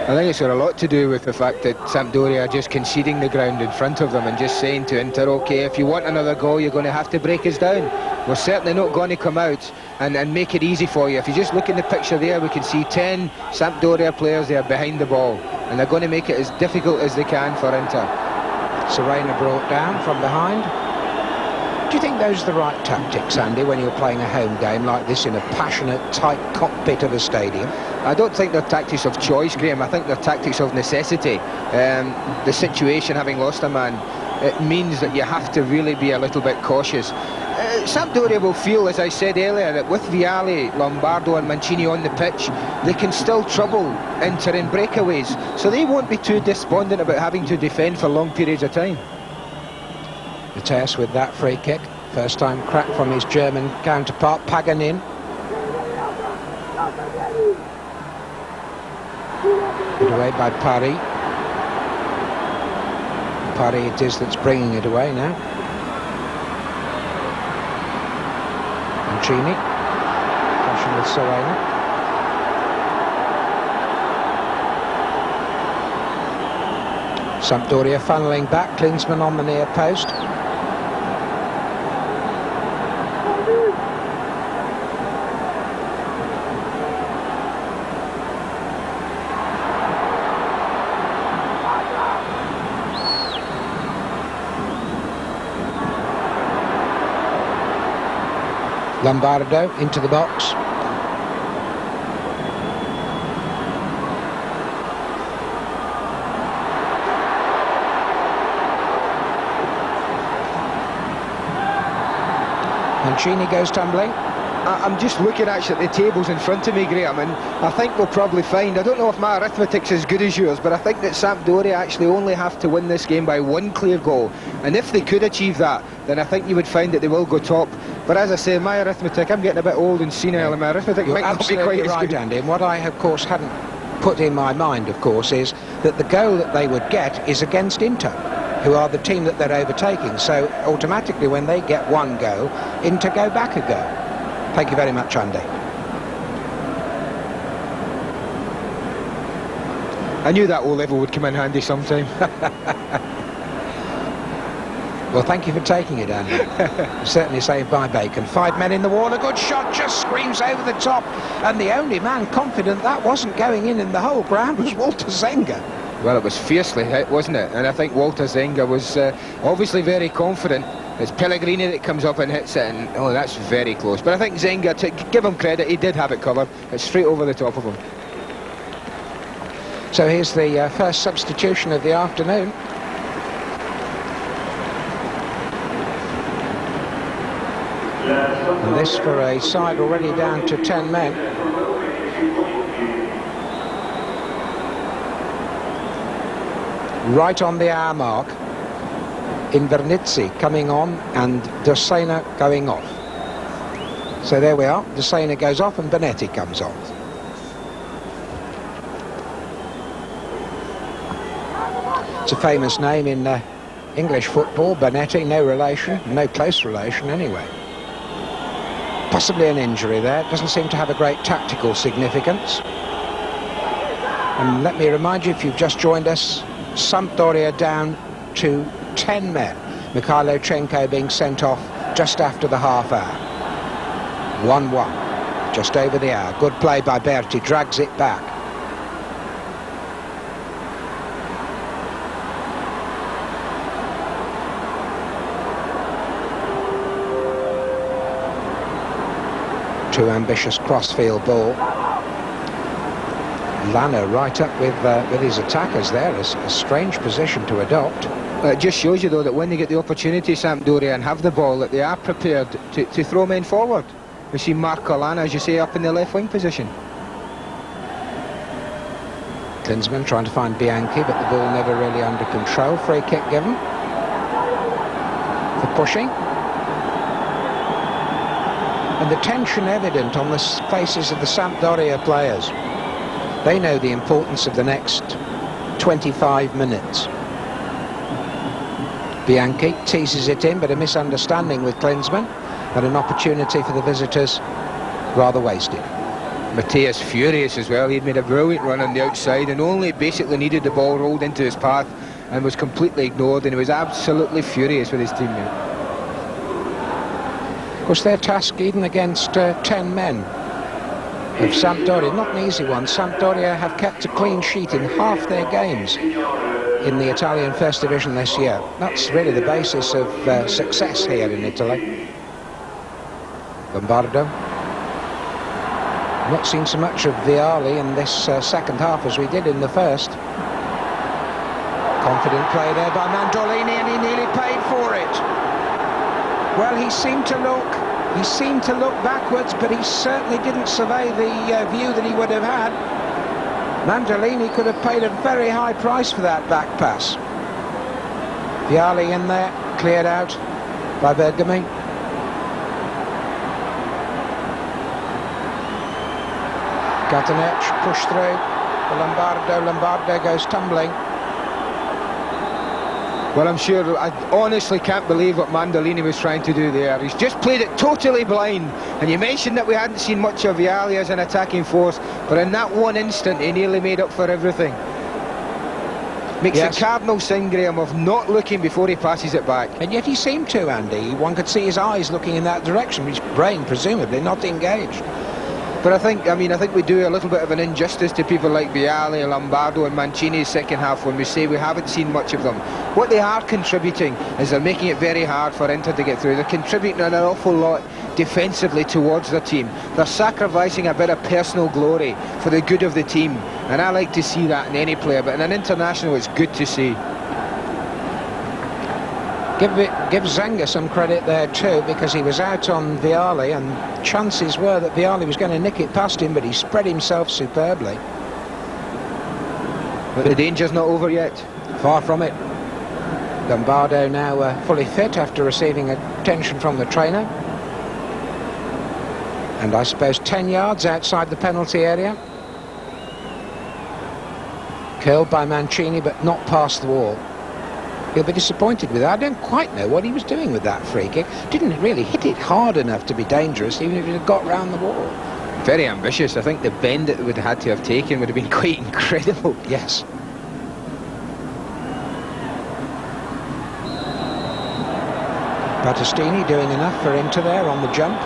I think it's got a lot to do with the fact that Sampdoria are just conceding the ground in front of them and just saying to Inter, OK, if you want another goal, you're going to have to break us down. We're certainly not going to come out and make it easy for you. If you just look in the picture there, we can see 10 Sampdoria players there behind the ball, and they're going to make it as difficult as they can for Inter. Serena brought down from behind. Do you think those are the right tactics, Andy, when you're playing a home game like this in a passionate, tight cockpit of a stadium? I don't think they're tactics of choice, Graham. I think they're tactics of necessity. The situation, having lost a man, it means that you have to really be a little bit cautious. Sampdoria will feel, as I said earlier, that with Vialli, Lombardo and Mancini on the pitch, they can still trouble Inter in breakaways, so they won't be too despondent about having to defend for long periods of time. Mateus with that free kick, first time crack from his German counterpart Paganin. Put away by Paris. Paris it is that's bringing it away now. Mancini, pushing with Serena. Sampdoria funneling back, Klinsmann on the near post. Lombardo into the box. Mancini goes tumbling. I'm just looking actually at the tables in front of me, Graham, and I think we'll probably find, I don't know if my arithmetic's as good as yours, but I think that Sampdoria actually only have to win this game by one clear goal, and if they could achieve that, then I think you would find that they will go top. But as I say, my arithmetic, I'm getting a bit old and senile, and my arithmetic You're might not be quite right, as good. Andy, and what I, of course, hadn't put in my mind, of course, is that the goal that they would get is against Inter, who are the team that they're overtaking. So automatically when they get one go, Inter go back a go. Thank you very much, Andy. I knew that O-level would come in handy sometime. Well, thank you for taking it, Andy. Certainly saved by Bacon. 5 men in the wall, a good shot, just screams over the top. And the only man confident that wasn't going in the whole ground was Walter Zenga. Well, it was fiercely hit, wasn't it? And I think Walter Zenga was obviously very confident. It's Pellegrini that comes up and hits it, and oh, that's very close. But I think Zenga, to give him credit, he did have it covered. It's straight over the top of him. So here's the first substitution of the afternoon. And this for a side already down to 10 men. Right on the hour mark. Invernizzi coming on and Dossena going off. So there we are. Dossena goes off and Bonetti comes on. It's a famous name in English football, Bonetti, no relation, no close relation anyway. Possibly an injury there, doesn't seem to have a great tactical significance. And let me remind you, if you've just joined us, Sampdoria down to 10 men. Mikhailichenko being sent off just after the half hour. 1-1, just over the hour. Good play by Berti, drags it back. Too ambitious crossfield ball. Lana right up with his attackers there. A strange position to adopt. It just shows you, though, that when they get the opportunity, Sampdoria, and have the ball, that they are prepared to throw men forward. We see Marco Lana, as you say, up in the left wing position. Klinsmann trying to find Bianchi, but the ball never really under control. Free kick given for pushing. And the tension evident on the faces of the Sampdoria players. They know the importance of the next 25 minutes. Bianchi teases it in, but a misunderstanding with Klinsmann, and an opportunity for the visitors rather wasted. Mateus furious as well. He'd made a brilliant run on the outside and only basically needed the ball rolled into his path and was completely ignored, and he was absolutely furious with his teammate. Of course, their task, even against 10 men of Sampdoria, not an easy one. Sampdoria have kept a clean sheet in half their games in the Italian First Division this year. That's really the basis of success here in Italy. Lombardo. Not seen so much of Vialli in this second half as we did in the first. Confident play there by Mandolini, and he nearly paid for it. Well, he seemed to look backwards, but he certainly didn't survey the view that he would have had. Mandolini could have paid a very high price for that back pass. Vialli in there, cleared out by Bergami. Catanec pushed through for Lombardo. Lombardo goes tumbling. Well, I'm sure, I honestly can't believe what Mandolini was trying to do there. He's just played it totally blind. And you mentioned that we hadn't seen much of Vialli as an attacking force, but in that one instant he nearly made up for everything. Makes Yes. a cardinal sin, Graham, of not looking before he passes it back. And yet he seemed to, Andy. One could see his eyes looking in that direction, his brain presumably not engaged. But I think we do a little bit of an injustice to people like Vialli, Lombardo and Mancini's second half when we say we haven't seen much of them. What they are contributing is they're making it very hard for Inter to get through. They're contributing an awful lot defensively towards their team. They're sacrificing a bit of personal glory for the good of the team, and I like to see that in any player, but in an international it's good to see. Give Zenga some credit there too, because he was out on Vialli and chances were that Vialli was going to nick it past him, but he spread himself superbly. But the danger's not over yet. Far from it. Lombardo now fully fit after receiving attention from the trainer. And I suppose 10 yards outside the penalty area. Curled by Mancini, but not past the wall. He'll be disappointed with that. I don't quite know what he was doing with that free kick. Didn't really hit it hard enough to be dangerous, even if it had got round the wall. Very ambitious. I think the bend it would have had to have taken would have been quite incredible. Yes. Battistini doing enough for Inter there on the jump.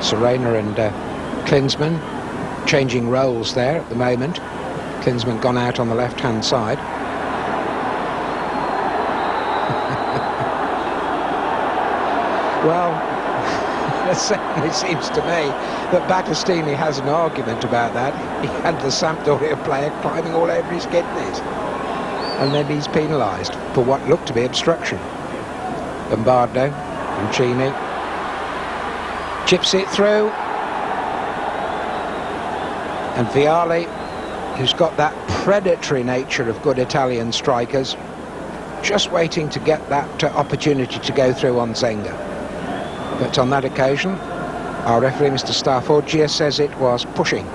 Serena and Klinsmann changing roles there at the moment. Klinsmann gone out on the left-hand side. Well, it certainly seems to me that Battistini has an argument about that. He had the Sampdoria player climbing all over his kidneys, and then he's penalised for what looked to be obstruction. Lombardo, Mancini chips it through, and Vialli, who's got that predatory nature of good Italian strikers, just waiting to get that opportunity to go through on Zenga. But on that occasion, our referee, Mr. Starforgia, says it was pushing.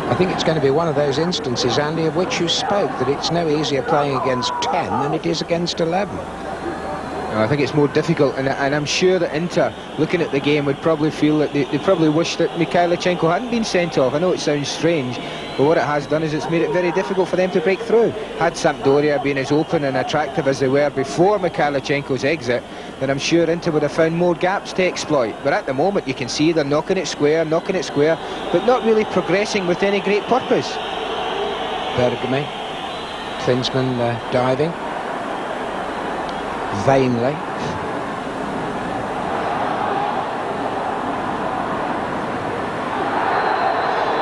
I think it's going to be one of those instances, Andy, of which you spoke, that it's no easier playing against 10 than it is against 11. I think it's more difficult, and I'm sure that Inter, looking at the game, would probably feel that they probably wish that Mikhailichenko hadn't been sent off. I know it sounds strange, but what it has done is it's made it very difficult for them to break through. Had Sampdoria been as open and attractive as they were before Mikhailichenko's exit, then I'm sure Inter would have found more gaps to exploit. But at the moment, you can see they're knocking it square, but not really progressing with any great purpose. Bergame, Klinsmann diving vainly.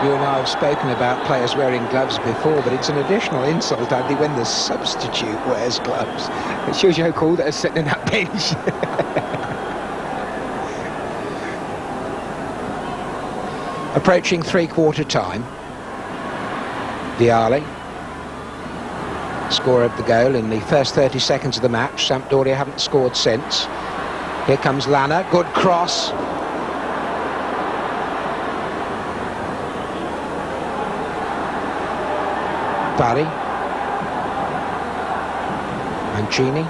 You and I have spoken about players wearing gloves before, but it's an additional insult, Andy, when the substitute wears gloves. It shows you how cold it is sitting in that bench. Approaching three-quarter time. Vialli, scorer of the goal in the first 30 seconds of the match. Sampdoria haven't scored since. Here comes Lana, good cross. Barry, Mancini,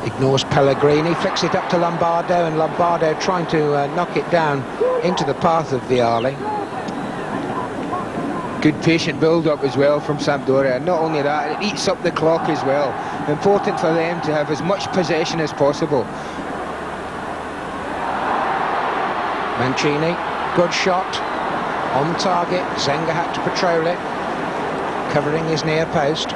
ignores Pellegrini, flicks it up to Lombardo, and Lombardo trying to knock it down into the path of Vialli. Good patient build-up as well from Sampdoria, and not only that, it eats up the clock as well. Important for them to have as much possession as possible. Mancini, good shot, on target. Zenga had to patrol it, covering his near post.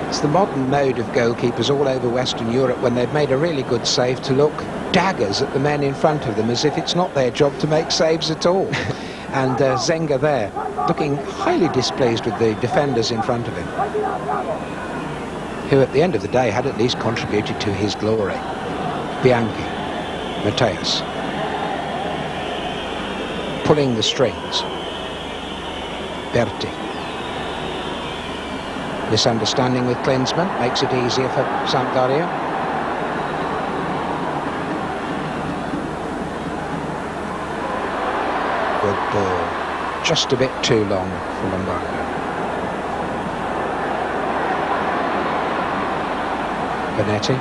It's the modern mode of goalkeepers all over Western Europe, when they've made a really good save, to look daggers at the men in front of them as if it's not their job to make saves at all. And Zenga there, looking highly displeased with the defenders in front of him, who at the end of the day had at least contributed to his glory. Bianchi. Mateus. Pulling the strings. Berti. Misunderstanding with Klinsmann makes it easier for Sampdoria. Good ball. Just a bit too long for Lombardo. Benetti.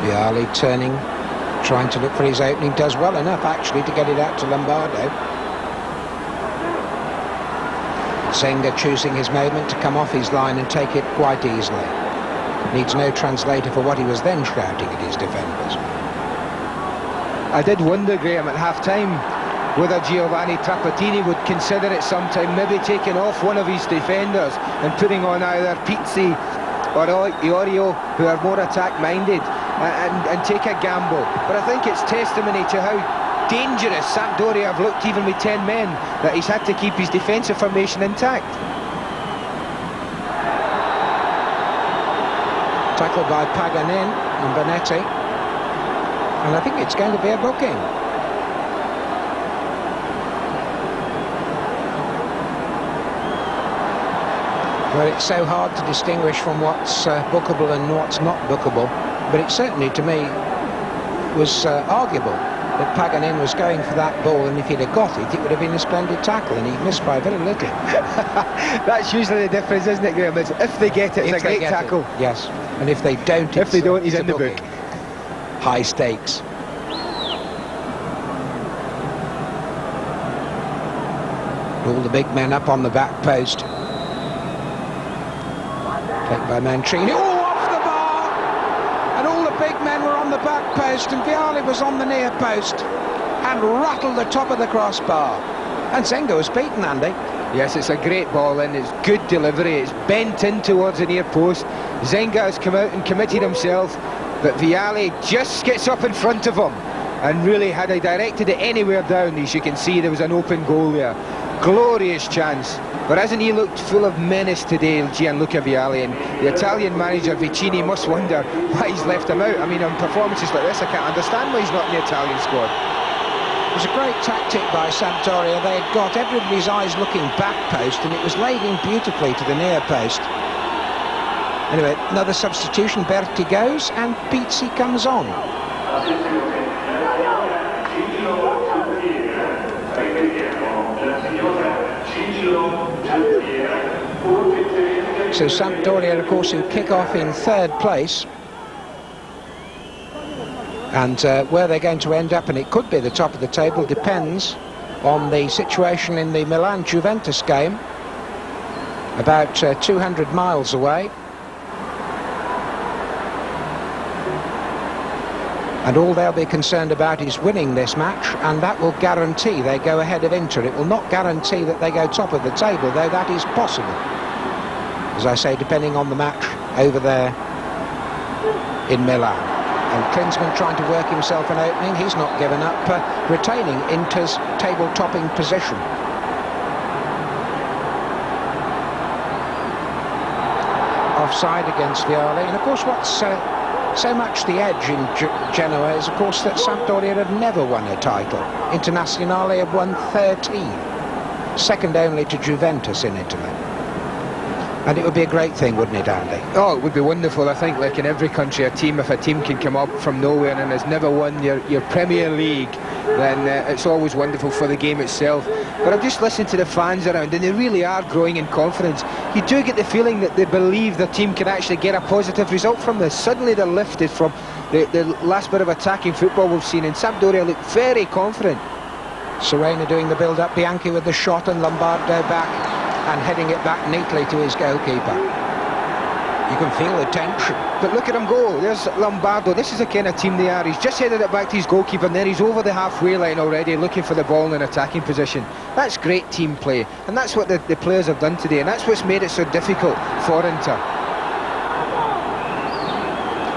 Vialli turning, trying to look for his opening. Does well enough actually to get it out to Lombardo. Zenga choosing his moment to come off his line and take it quite easily. Needs no translator for what he was then shouting at his defenders. I did wonder, Graham, at half-time whether Giovanni Trapattini would consider it sometime, maybe taking off one of his defenders and putting on either Pizzi or Iorio, who are more attack-minded, and take a gamble. But I think it's testimony to how dangerous Sampdoria have looked even with 10 men, that he's had to keep his defensive formation intact. Tackled by Paganin and Benetti, and I think it's going to be a booking. Well, it's so hard to distinguish from what's bookable and what's not bookable, but it certainly to me was arguable that Paganin was going for that ball, and if he'd have got it, it would have been a splendid tackle, and he missed by very little. That's usually the difference, isn't it, Graham? It's if they get it, it's a great tackle. Yes, and if they don't, if they don't, he's in the book. High stakes. All the big men up on the back post. Taken by Mancini. Oh, off the bar! And all the big men were on the back post, and Vialli was on the near post and rattled the top of the crossbar. And Zenga was beaten, Andy. Yes, it's a great ball in, it's good delivery, it's bent in towards the near post. Zenga has come out and committed himself, but Vialli just gets up in front of him, and really, had he directed it anywhere down, as you can see, there was an open goal there. Glorious chance. But hasn't he looked full of menace today, Gianluca Vialli? And the Italian manager Vicini must wonder why he's left him out. I mean, on performances like this, I can't understand why he's not in the Italian squad. It was a great tactic by Sampdoria. They had got everybody's eyes looking back post, and it was laid in beautifully to the near post. Anyway, another substitution. Berti goes, and Pizzi comes on. So Sampdoria, of course, who kick off in third place, and where they're going to end up, and it could be the top of the table, depends on the situation in the Milan-Juventus game, about 200 miles away. And all they'll be concerned about is winning this match, and that will guarantee they go ahead of Inter. It will not guarantee that they go top of the table, though that is possible. As I say, depending on the match over there in Milan. And Klinsmann trying to work himself an opening. He's not given up, retaining Inter's table-topping position. Offside against Vialli. And of course, what's so much the edge in Genoa is, of course, that Sampdoria have never won a title. Internazionale have won 13, second only to Juventus in Italy. And it would be a great thing, wouldn't it, Andy? Oh, it would be wonderful. I think, like in every country, if a team can come up from nowhere and has never won your Premier League, then it's always wonderful for the game itself. But I've just listened to the fans around, and they really are growing in confidence. You do get the feeling that they believe their team can actually get a positive result from this. Suddenly they're lifted from the last bit of attacking football we've seen, and Sampdoria look very confident. Serena doing the build-up, Bianchi with the shot, and Lombardo back and heading it back neatly to his goalkeeper. You can feel the tension. But look at him go. There's Lombardo. This is the kind of team they are. He's just headed it back to his goalkeeper, and then he's over the halfway line already, looking for the ball in an attacking position. That's great team play, and that's what the players have done today, and that's what's made it so difficult for Inter.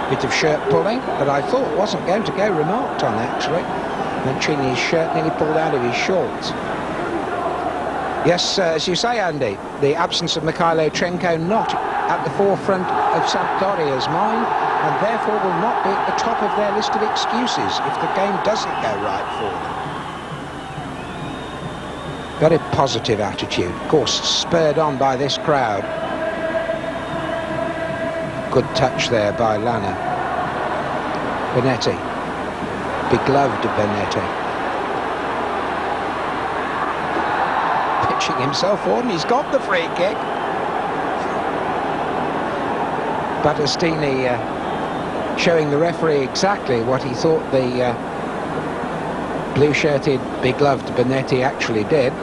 Bit of shirt pulling, but I thought wasn't going to go remarked on, actually. Mancini's shirt nearly pulled out of his shorts. Yes, as you say, Andy, the absence of Mikhailichenko not at the forefront of Sampdoria's mind. and therefore will not be at the top of their list of excuses if the game doesn't go right for them. Very positive attitude, of course, spurred on by this crowd. Good touch there by Lana. Benetti. Begloved Benetti. Pitching himself forward, and he's got the free kick. Battistini showing the referee exactly what he thought the blue-shirted, begloved Benetti actually did.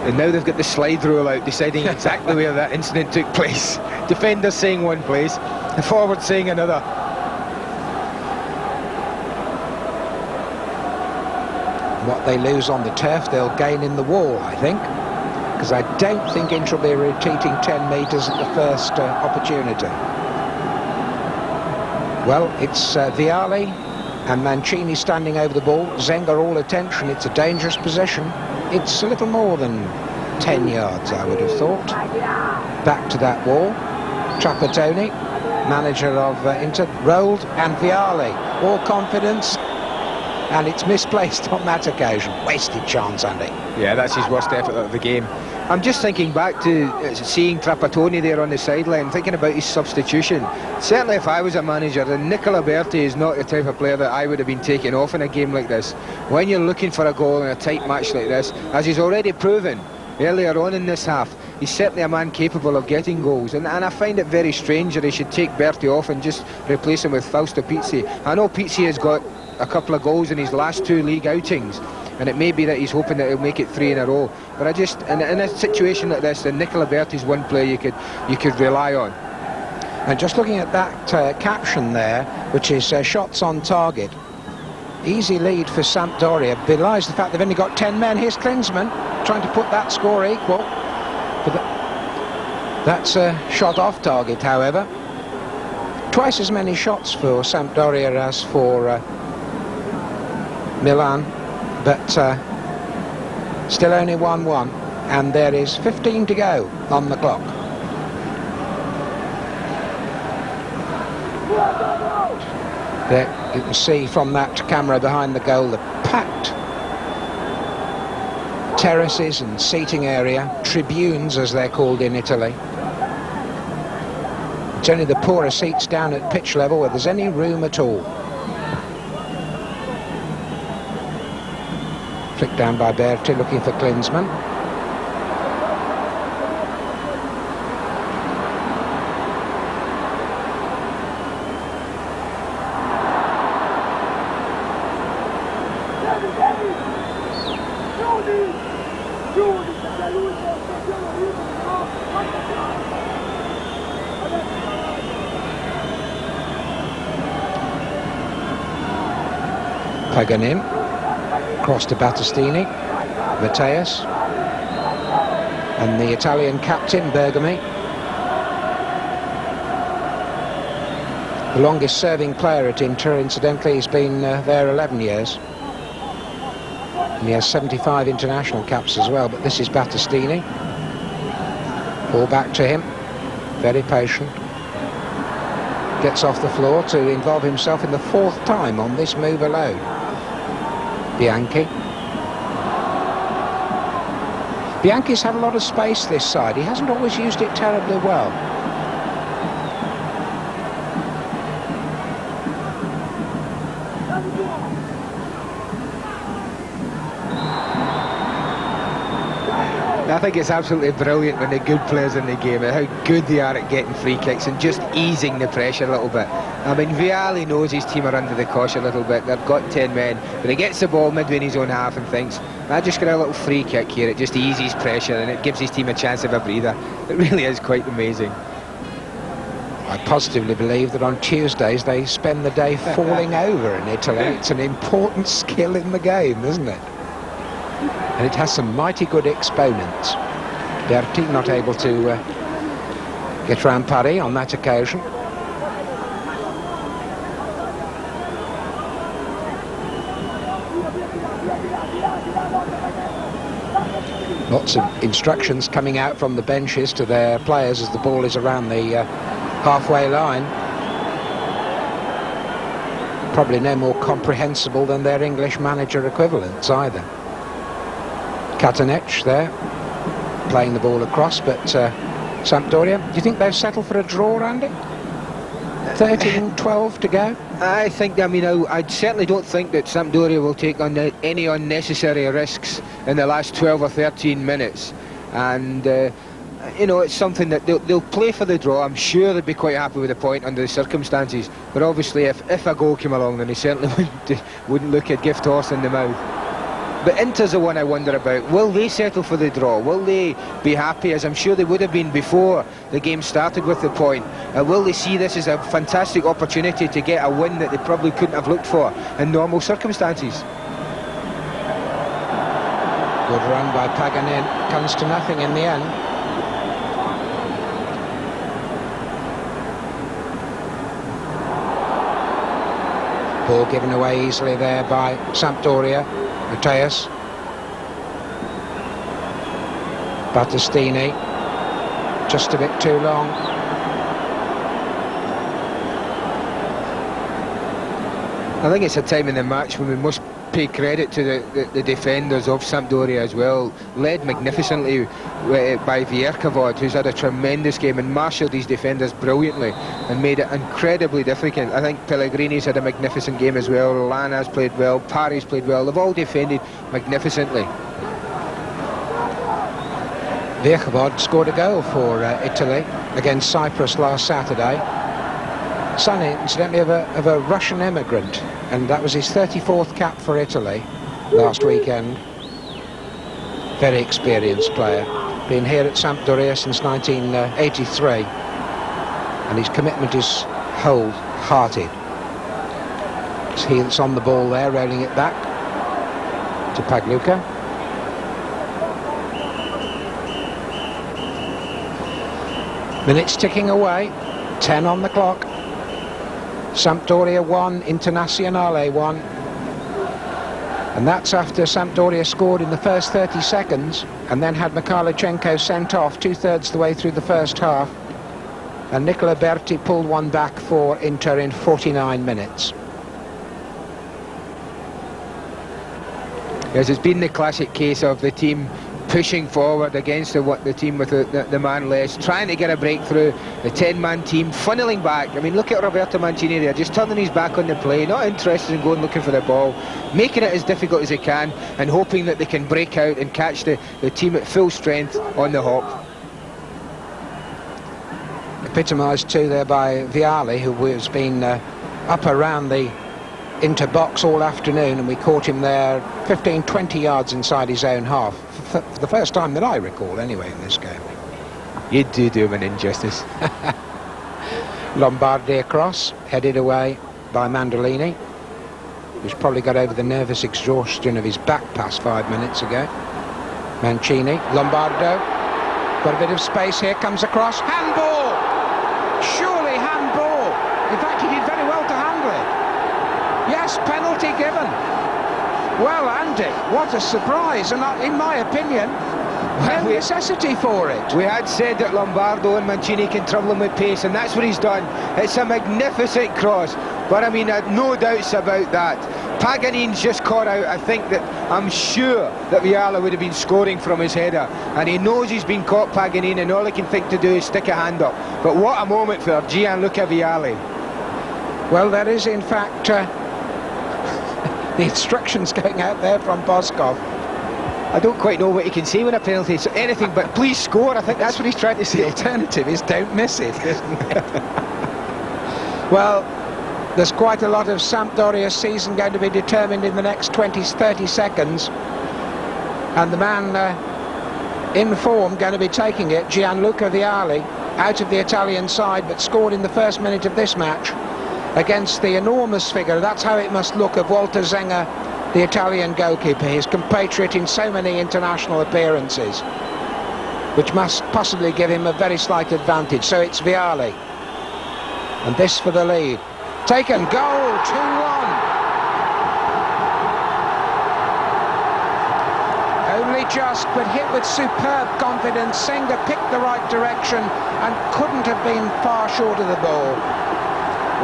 And now they've got the slide rule out, deciding exactly where that incident took place. Defenders saying one place, the forward saying another. What they lose on the turf, they'll gain in the wall, I think, because I don't think Inter will be retreating 10 metres at the first opportunity. Well, it's Vialli and Mancini standing over the ball. Zenga all attention. It's a dangerous position. It's a little more than 10 yards, I would have thought. Back to that wall. Trapattoni, manager of Inter, rolled, and Vialli, all confidence. And it's misplaced on that occasion. Wasted chance, Andy. Yeah, that's his worst effort of the game. I'm just thinking back to seeing Trapattoni there on the sideline, thinking about his substitution. Certainly if I was a manager, then Nicola Berti is not the type of player that I would have been taking off in a game like this. When you're looking for a goal in a tight match like this, as he's already proven earlier on in this half, he's certainly a man capable of getting goals, and I find it very strange that he should take Berti off and just replace him with Fausto Pizzi. I know Pizzi has got a couple of goals in his last 2 league outings, and it may be that he's hoping that he'll make it 3 in a row, but I just, in a situation like this, then Nicola Berti's one player you could rely on. And just looking at that caption there, which is shots on target, easy lead for Sampdoria, belies the fact they've only got 10 men. Here's Klinsmann trying to put that score equal, but that's a shot off target, however. Twice as many shots for Sampdoria as for Milan, but still only 1-1, and there is 15 to go on the clock. There you can see from that camera behind the goal the packed terraces and seating area, tribunes as they're called in Italy. It's only the poorer seats down at pitch level where there's any room at all. Flicked down by Berti, looking for Klinsmann. Paganin. Cross to Battistini, Matteus, and the Italian captain, Bergami. The longest serving player at Inter, incidentally, he's been there 11 years. And he has 75 international caps as well, but this is Battistini. Ball back to him, very patient. Gets off the floor to involve himself in the 4th time on this move alone. Bianchi. Bianchi's had a lot of space this side. He hasn't always used it terribly well. I think it's absolutely brilliant when the good players in the game, how good they are at getting free kicks and just easing the pressure a little bit. I mean, Vialli knows his team are under the cosh a little bit. They've got 10 men, but he gets the ball midway in his own half and thinks, I just got a little free kick here. It just eases pressure and it gives his team a chance of a breather. It really is quite amazing. I positively believe that on Tuesdays they spend the day falling over in Italy. It's an important skill in the game, isn't it? And it has some mighty good exponents. Berti not able to get round Paris on that occasion. Lots of instructions coming out from the benches to their players as the ball is around the halfway line. Probably no more comprehensible than their English manager equivalents either. Katanec there, playing the ball across, but Sampdoria, do you think they've settled for a draw, Andy? 13-12 to go? I think, I certainly don't think that Sampdoria will take on any unnecessary risks in the last 12 or 13 minutes. And, it's something that they'll play for the draw. I'm sure they'd be quite happy with the point under the circumstances. But obviously, if a goal came along, then they certainly wouldn't look a gift horse in the mouth. But Inter's the one I wonder about. Will they settle for the draw? Will they be happy, as I'm sure they would have been before the game started, with the point? Will they see this as a fantastic opportunity to get a win that they probably couldn't have looked for in normal circumstances? Good run by Paganin. Comes to nothing in the end. Ball given away easily there by Sampdoria. Mateus, Battistini, just a bit too long. I think it's a time in the match when we must pay credit to the defenders of Sampdoria as well, led magnificently by Vierkavod, who's had a tremendous game and marshalled these defenders brilliantly and made it incredibly difficult. I think Pellegrini's had a magnificent game as well, Lana's played well, Pari's played well, they've all defended magnificently. Vierkavod scored a goal for Italy against Cyprus last Saturday. Son, incidentally, of a Russian immigrant, and that was his 34th cap for Italy last weekend. Very experienced player, been here at Sampdoria since 1983, and his commitment is wholehearted. It's he that's on the ball there, rolling it back to Pagliuca. Minutes ticking away, 10 on the clock. Sampdoria 1, Internazionale 1. And that's after Sampdoria scored in the first 30 seconds and then had Mikhailichenko sent off 2/3 the way through the first half. And Nicola Berti pulled one back for Inter in 49 minutes. Yes, it's been the classic case of the team pushing forward against the team with the man less, trying to get a breakthrough, the 10-man team funneling back. I mean, look at Roberto Mancini there, just turning his back on the play, not interested in going looking for the ball, making it as difficult as they can and hoping that they can break out and catch the team at full strength on the hop. Epitomised too there by Vialli, who has been up around the Inter box all afternoon, and we caught him there 15-20 yards inside his own half for the first time that I recall anyway in this game. You do him an injustice. Lombardi across, headed away by Mandolini, who's probably got over the nervous exhaustion of his back pass 5 minutes ago. Mancini, Lombardo, got a bit of space here, comes across, handball! Surely handball! In fact, he did very well to handle it. Yes, penalty given. Well, Andy, what a surprise, and in my opinion, no necessity for it. We had said that Lombardo and Mancini can trouble him with pace, and that's what he's done. It's a magnificent cross, but I mean, no doubts about that. Paganin's just caught out. I'm sure that Vialli would have been scoring from his header, and he knows he's been caught, Paganin, and all he can think to do is stick a hand up. But what a moment for Gianluca Vialli. Well, there is in fact the instructions going out there from Boskov. I don't quite know what he can say when a penalty, so anything but please score. I think that's what he's trying to say. The alternative is don't miss it, isn't it? Well, there's quite a lot of Sampdoria's season going to be determined in the next 20-30 seconds, and the man in form going to be taking it, Gianluca Vialli, out of the Italian side, but scored in the first minute of this match against the enormous figure, that's how it must look, of Walter Zenga, the Italian goalkeeper, his compatriot in so many international appearances, which must possibly give him a very slight advantage. So it's Vialli, and this for the lead. Taken, goal, 2-1. Only just, but hit with superb confidence. Senga picked the right direction and couldn't have been far short of the ball.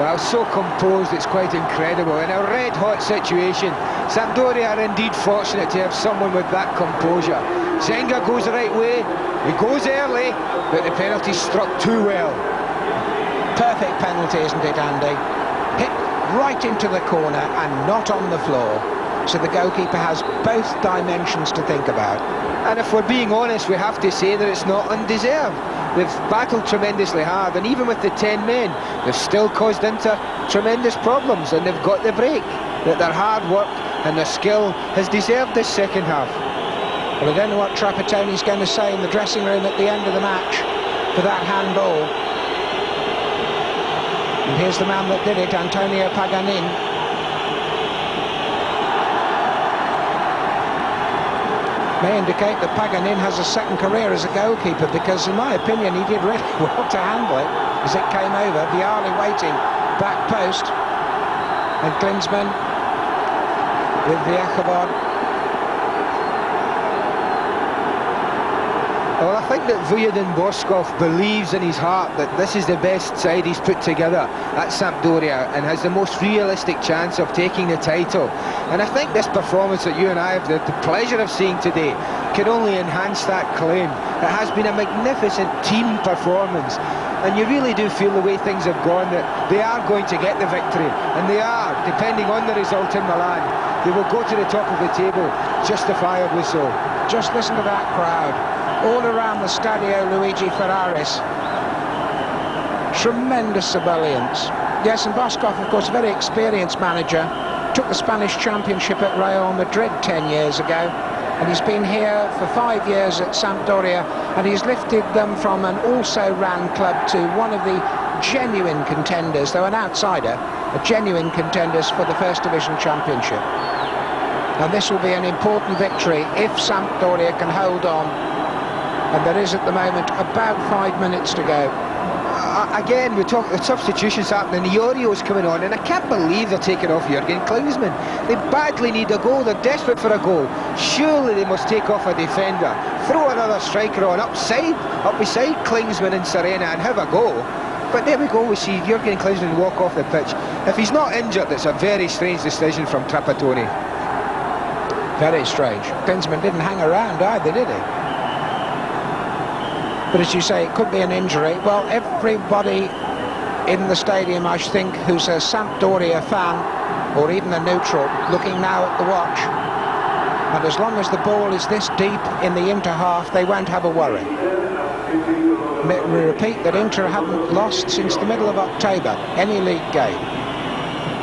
Well, so composed, it's quite incredible. In a red-hot situation, Sampdoria are indeed fortunate to have someone with that composure. Senga goes the right way, he goes early, but the penalty struck too well. Perfect penalty, isn't it, Andy? Hit right into the corner and not on the floor. So the goalkeeper has both dimensions to think about. And if we're being honest, we have to say that it's not undeserved. They've battled tremendously hard, and even with the 10 men, they've still caused Inter tremendous problems, and they've got the break. That their hard work and their skill has deserved this second half. Well, I don't know what Trapattoni's going to say in the dressing room at the end of the match for that handball. And here's the man that did it, Antonio Paganin. May indicate that Paganin has a second career as a goalkeeper, because in my opinion he did really well to handle it as it came over. Vialli waiting, back post, and Klinsmann with Viechavod. Well, I think that Vujedin Boskov believes in his heart that this is the best side he's put together at Sampdoria and has the most realistic chance of taking the title. And I think this performance that you and I have the pleasure of seeing today can only enhance that claim. It has been a magnificent team performance, and you really do feel the way things have gone that they are going to get the victory, and they are, depending on the result in Milan. They will go to the top of the table, justifiably so. Just listen to that crowd all around the Stadio Luigi Ferraris. Tremendous ebullience. Yes, and Boskov, of course, a very experienced manager, took the Spanish championship at Real Madrid 10 years ago, and he's been here for 5 years at Sampdoria, and he's lifted them from an also-ran club to one of the genuine contenders, though an outsider, a genuine contenders for the First Division Championship. And this will be an important victory if Sampdoria can hold on. And there is at the moment about 5 minutes to go. Again, we talk the substitutions happening. Iorio's coming on, and I can't believe they're taking off Jurgen Klinsmann. They badly need a goal. They're desperate for a goal. Surely they must take off a defender, throw another striker on up beside Klinsmann and Serena, and have a go. But there we go. We see Jurgen Klinsmann walk off the pitch. If he's not injured, it's a very strange decision from Trapattoni. Very strange. Klinsmann didn't hang around either, did he? But as you say, it could be an injury. Well, everybody in the stadium, I think, who's a Sampdoria fan, or even a neutral, looking now at the watch. And as long as the ball is this deep in the Inter half, they won't have a worry. We repeat that Inter haven't lost since the middle of October, any league game.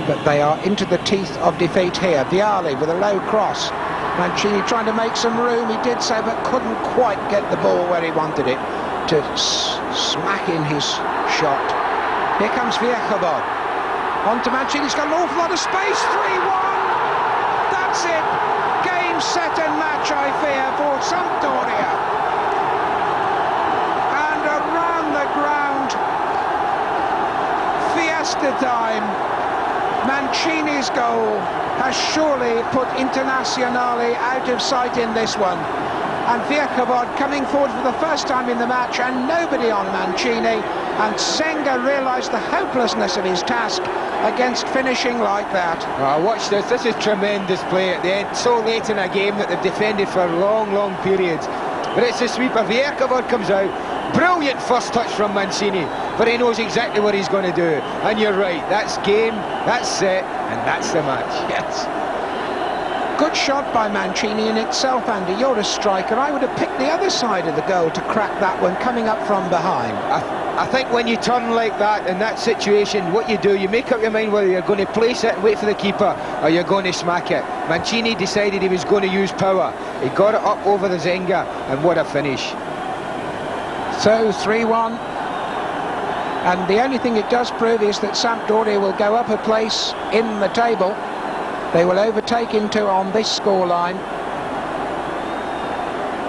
But they are into the teeth of defeat here. Vialli with a low cross. Mancini trying to make some room, he did so, but couldn't quite get the ball where he wanted it to smack in his shot. Here comes Viechavod. On to Mancini, he's got an awful lot of space, 3-1! That's it! Game, set and match, I fear, for Sampdoria. And around the ground, fiesta time. Mancini's goal has surely put Internazionale out of sight in this one. And Viechavod coming forward for the first time in the match, and nobody on Mancini, and Senga realised the hopelessness of his task against finishing like that. Oh, watch this is tremendous play at the end, so late in a game that they've defended for long periods. But it's the sweeper. Viechavod comes out, brilliant first touch from Mancini, but he knows exactly what he's going to do. And you're right, that's game, that's set, and that's the match. Yes. Good shot by Mancini in itself, Andy. You're a striker. I would have picked the other side of the goal to crack that one, coming up from behind. I think when you turn like that in that situation, what you do, you make up your mind whether you're going to place it and wait for the keeper, or you're going to smack it. Mancini decided he was going to use power. He got it up over the Zenga, and what a finish. So 3-1. And the only thing it does prove is that Sampdoria will go up a place in the table. They will overtake Inter on this scoreline,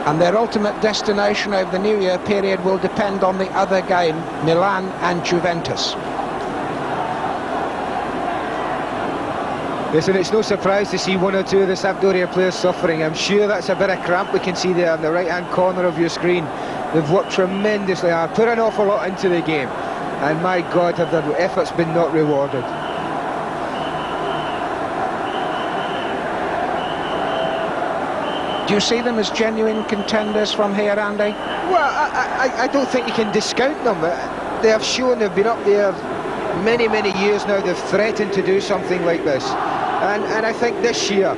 and their ultimate destination over the New Year period will depend on the other game, Milan and Juventus. Listen, it's no surprise to see one or two of the Sampdoria players suffering. I'm sure that's a bit of cramp we can see there in the right-hand corner of your screen. They've worked tremendously hard, put an awful lot into the game, and my God, have their efforts been not rewarded. Do you see them as genuine contenders from here, Andy? Well, I don't think you can discount them. They have shown they've been up there many, many years now. They've threatened to do something like this. And I think this year,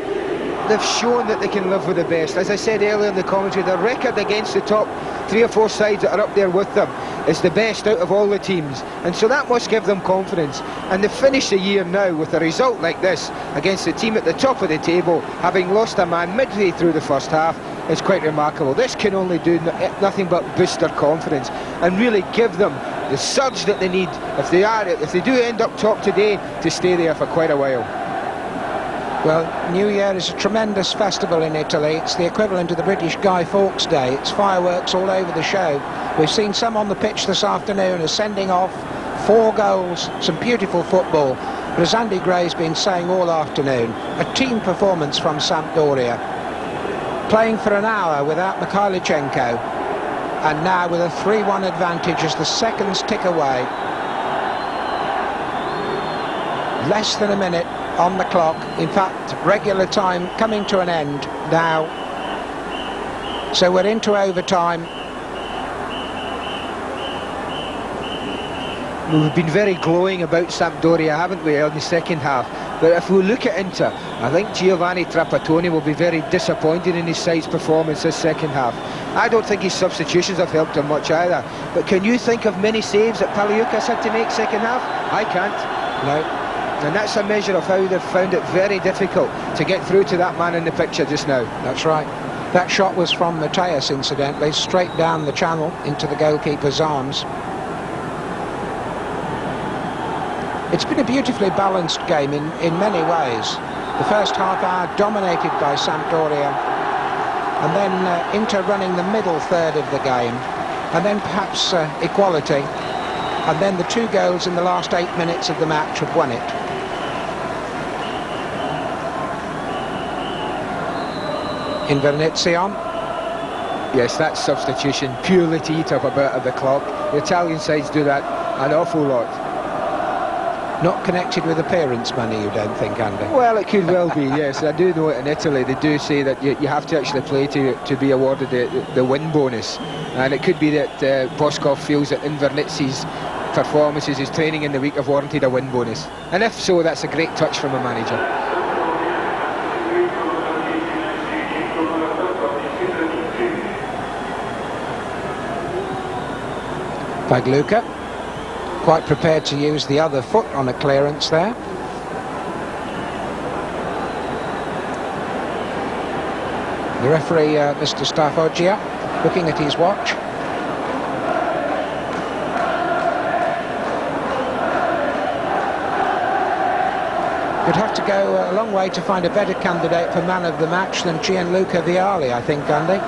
they've shown that they can live with the best. As I said earlier in the commentary, their record against the top 3 or 4 sides that are up there with them is the best out of all the teams. And so that must give them confidence. And they finish the year now with a result like this against the team at the top of the table, having lost a man midway through the first half, is quite remarkable. This can only do nothing but boost their confidence and really give them the surge that they need if they do end up top today, to stay there for quite a while. Well, New Year is a tremendous festival in Italy. It's the equivalent of the British Guy Fawkes Day. It's fireworks all over the show. We've seen some on the pitch this afternoon as sending off 4 goals, some beautiful football. But as Andy Gray's been saying all afternoon, a team performance from Sampdoria. Playing for an hour without Mikhailichenko, and now with a 3-1 advantage as the seconds tick away. Less than a minute on the clock. In fact, regular time coming to an end now. So we're into overtime. We've been very glowing about Sampdoria, haven't we, in the second half? But if we look at Inter, I think Giovanni Trapattoni will be very disappointed in his side's performance this second half. I don't think his substitutions have helped him much either. But can you think of many saves that Paliukas had to make second half? I can't. No. And that's a measure of how they've found it very difficult to get through to that man in the picture just now. That's right. That shot was from Mateus, incidentally, straight down the channel into the goalkeeper's arms. It's been a beautifully balanced game in many ways. The first half hour dominated by Sampdoria, and then Inter running the middle third of the game, and then perhaps equality, and then the 2 goals in the last 8 minutes of the match have won it. Invernizzion. Yes, that substitution purely to eat up a bit of the clock. The Italian sides do that an awful lot. Not connected with appearance money, you don't think, Andy? Well, it could well be, yes. I do know it in Italy. They do say that you have to actually play to be awarded the win bonus. And it could be that Boskov feels that Invernizzi's performances, his training in the week, have warranted a win bonus. And if so, that's a great touch from a manager. Pagluka, quite prepared to use the other foot on a clearance there. The referee, Mr. Staffoggia, looking at his watch. Would have to go a long way to find a better candidate for man of the match than Gianluca Vialli, I think, Andy.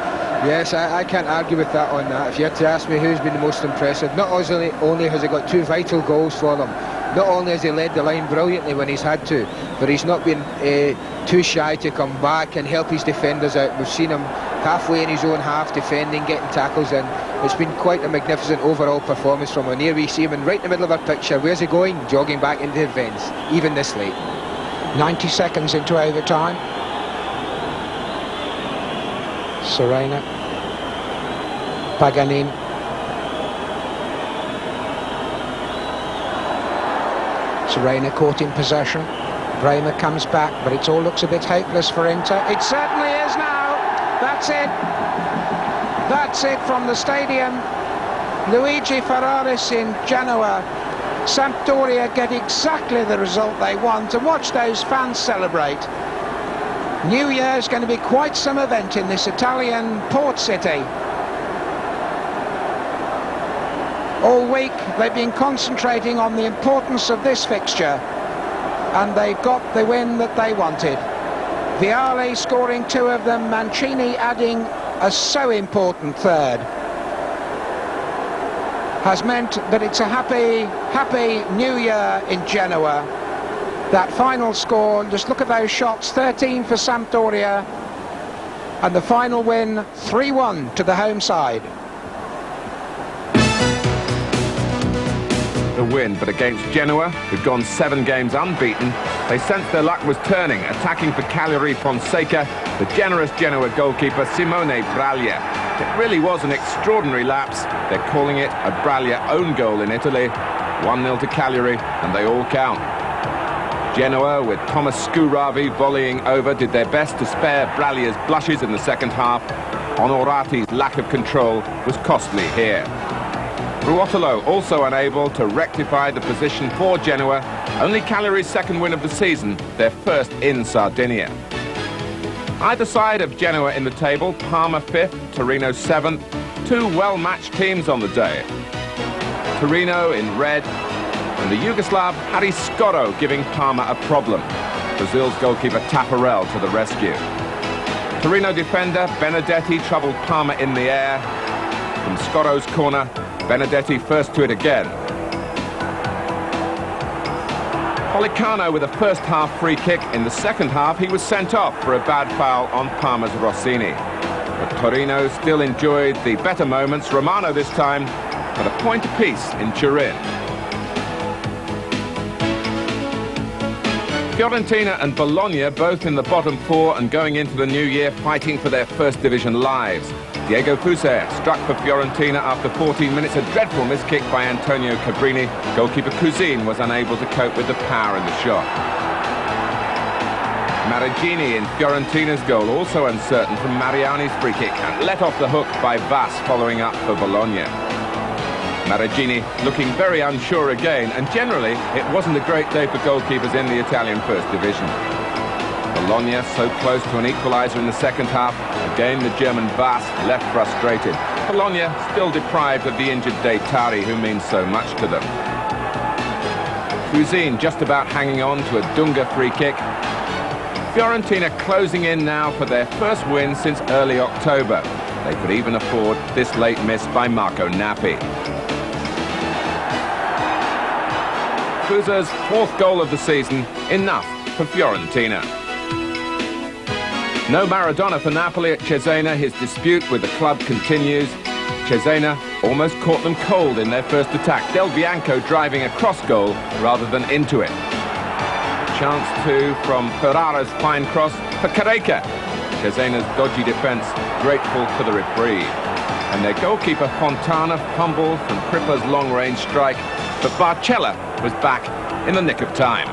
Yes, I can't argue with that on that. If you had to ask me who's been the most impressive, not only has he got 2 vital goals for them, not only has he led the line brilliantly when he's had to, but he's not been too shy to come back and help his defenders out. We've seen him halfway in his own half defending, getting tackles in. It's been quite a magnificent overall performance from him. Here we see him right in the middle of our picture. Where's he going? Jogging back into the defence, even this late. 90 seconds into overtime. Serena, Paganin, Serena caught in possession. Bremer comes back, but it all looks a bit hopeless for Inter. It certainly is now. That's it. That's it from the stadium. Luigi Ferraris in Genoa. Sampdoria get exactly the result they want, and watch those fans celebrate. New Year is going to be quite some event in this Italian port city. All week they've been concentrating on the importance of this fixture, and they've got the win that they wanted. Vialli scoring 2 of them, Mancini adding a so important third, has meant that it's a happy New Year in Genoa. that final score. Just look at those shots, 13 for Sampdoria, and the final win 3-1 to the home side. The win, but against Genoa, who'd gone 7 games unbeaten, they sensed their luck was turning, attacking for Cagliari Fonseca, the generous Genoa goalkeeper Simone Braglia. It really was an extraordinary lapse. They're calling it a Braglia own goal in Italy. 1-0 to Cagliari, and they all count. Genoa, with Thomas Scuravi volleying over, did their best to spare Braglia's blushes in the second half. Onorati's lack of control was costly here. Ruotolo also unable to rectify the position for Genoa. Only Cagliari's second win of the season, their first in Sardinia. Either side of Genoa in the table, Parma 5th, Torino 7th. 2 well-matched teams on the day. Torino in red, and the Yugoslav Harry Scoro giving Parma a problem. Brazil's goalkeeper Tafarel to the rescue. Torino defender Benedetti troubled Parma in the air. From Scoro's corner, Benedetti first to it again. Policano with a first half free kick. In the second half, he was sent off for a bad foul on Parma's Rossini. But Torino still enjoyed the better moments. Romano this time, but a point apiece in Turin. Fiorentina and Bologna both in the bottom 4 and going into the new year fighting for their first division lives. Diego Fuser struck for Fiorentina after 14 minutes. A dreadful miss kick by Antonio Cabrini. Goalkeeper Cousin was unable to cope with the power in the shot. Maragini in Fiorentina's goal, also uncertain from Mariani's free kick and let off the hook by Vass following up for Bologna. Maragini looking very unsure again, and generally it wasn't a great day for goalkeepers in the Italian First Division. Bologna so close to an equalizer in the second half. Again the German Vass left frustrated. Bologna still deprived of the injured De Tari, who means so much to them. Cousin just about hanging on to a Dunga free kick. Fiorentina closing in now for their first win since early October. They could even afford this late miss by Marco Nappi. Fuser's 4th goal of the season, enough for Fiorentina. No Maradona for Napoli at Cesena. His dispute with the club continues. Cesena almost caught them cold in their first attack. Del Bianco driving a cross goal rather than into it. Chance too from Ferrara's fine cross for Careca. Cesena's dodgy defence grateful for the reprieve. And their goalkeeper Fontana fumbled from Kripa's long-range strike, but Barcella was back in the nick of time.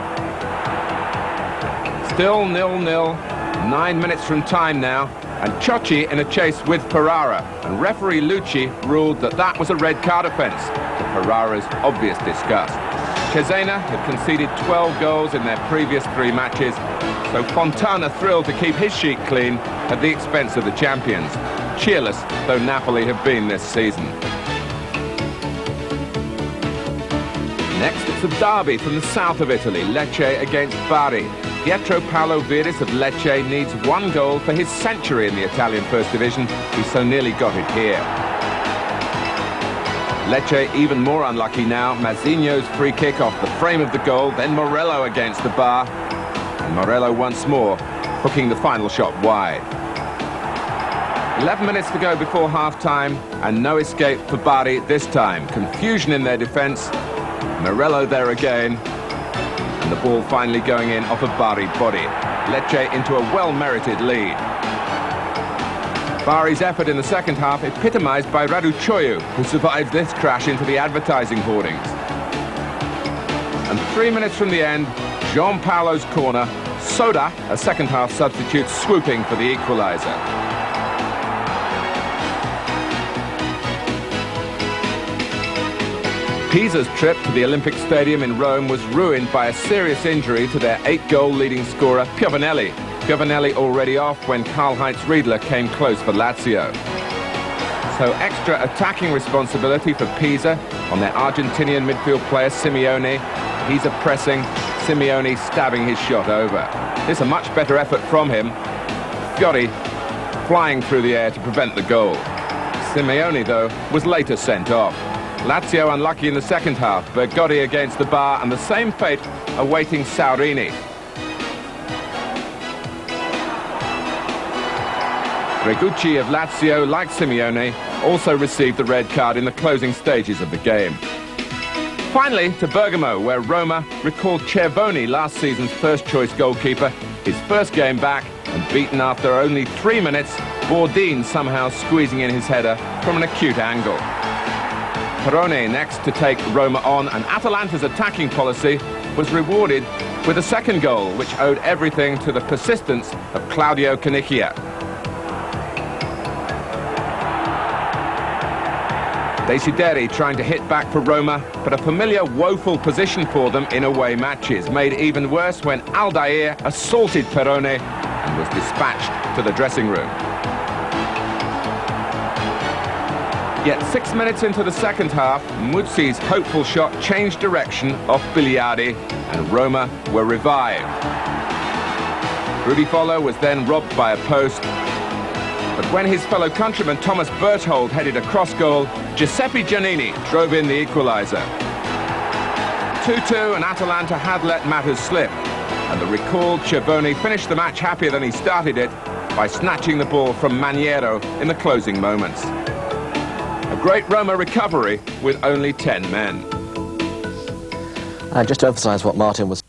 Still 0-0, 9 minutes from time now, and Ciocci in a chase with Ferrara, and referee Lucci ruled that that was a red card offence, to Ferrara's obvious disgust. Cesena had conceded 12 goals in their previous 3 matches, so Fontana thrilled to keep his sheet clean at the expense of the champions, cheerless though Napoli have been this season. Next, it's a derby from the south of Italy, Lecce against Bari. Pietro Paolo Viris of Lecce needs 1 goal for his century in the Italian First Division. He so nearly got it here. Lecce even more unlucky now. Mazzigno's free kick off the frame of the goal, then Morello against the bar. And Morello once more, hooking the final shot wide. 11 minutes to go before half-time, and no escape for Bari this time. Confusion in their defence. Morello there again. And the ball finally going in off a Bari body. Lecce into a well-merited lead. Bari's effort in the second half epitomised by Radu Choyu, who survived this crash into the advertising hoardings. And 3 minutes from the end, Gianpaolo's corner, Soda, a second-half substitute, swooping for the equaliser. Pisa's trip to the Olympic Stadium in Rome was ruined by a serious injury to their 8-goal leading scorer, Piovanelli. Piovanelli already off when Karl-Heinz Riedler came close for Lazio. So extra attacking responsibility for Pisa on their Argentinian midfield player Simeone. He's a pressing, Simeone stabbing his shot over. This is a much better effort from him. Fiori flying through the air to prevent the goal. Simeone, though, was later sent off. Lazio unlucky in the second half. Bergotti against the bar, and the same fate awaiting Saurini. Regucci of Lazio, like Simeone, also received the red card in the closing stages of the game. Finally, to Bergamo, where Roma recalled Cervoni, last season's first-choice goalkeeper, his first game back, and beaten after only 3 minutes, Bourdin somehow squeezing in his header from an acute angle. Perrone next to take Roma on, and Atalanta's attacking policy was rewarded with a second goal, which owed everything to the persistence of Claudio Canigia. Desideri trying to hit back for Roma, but a familiar woeful position for them in away matches, made even worse when Aldair assaulted Perrone and was dispatched to the dressing room. Yet 6 minutes into the second half, Muzzi's hopeful shot changed direction off Biliardi, and Roma were revived. Rudi Follo was then robbed by a post, but when his fellow countryman Thomas Berthold headed a cross goal, Giuseppe Giannini drove in the equaliser. 2-2, and Atalanta had let matters slip, and the recalled Cervoni finished the match happier than he started it by snatching the ball from Maniero in the closing moments. A great Roma recovery with only 10 men. And just to emphasise what Martin was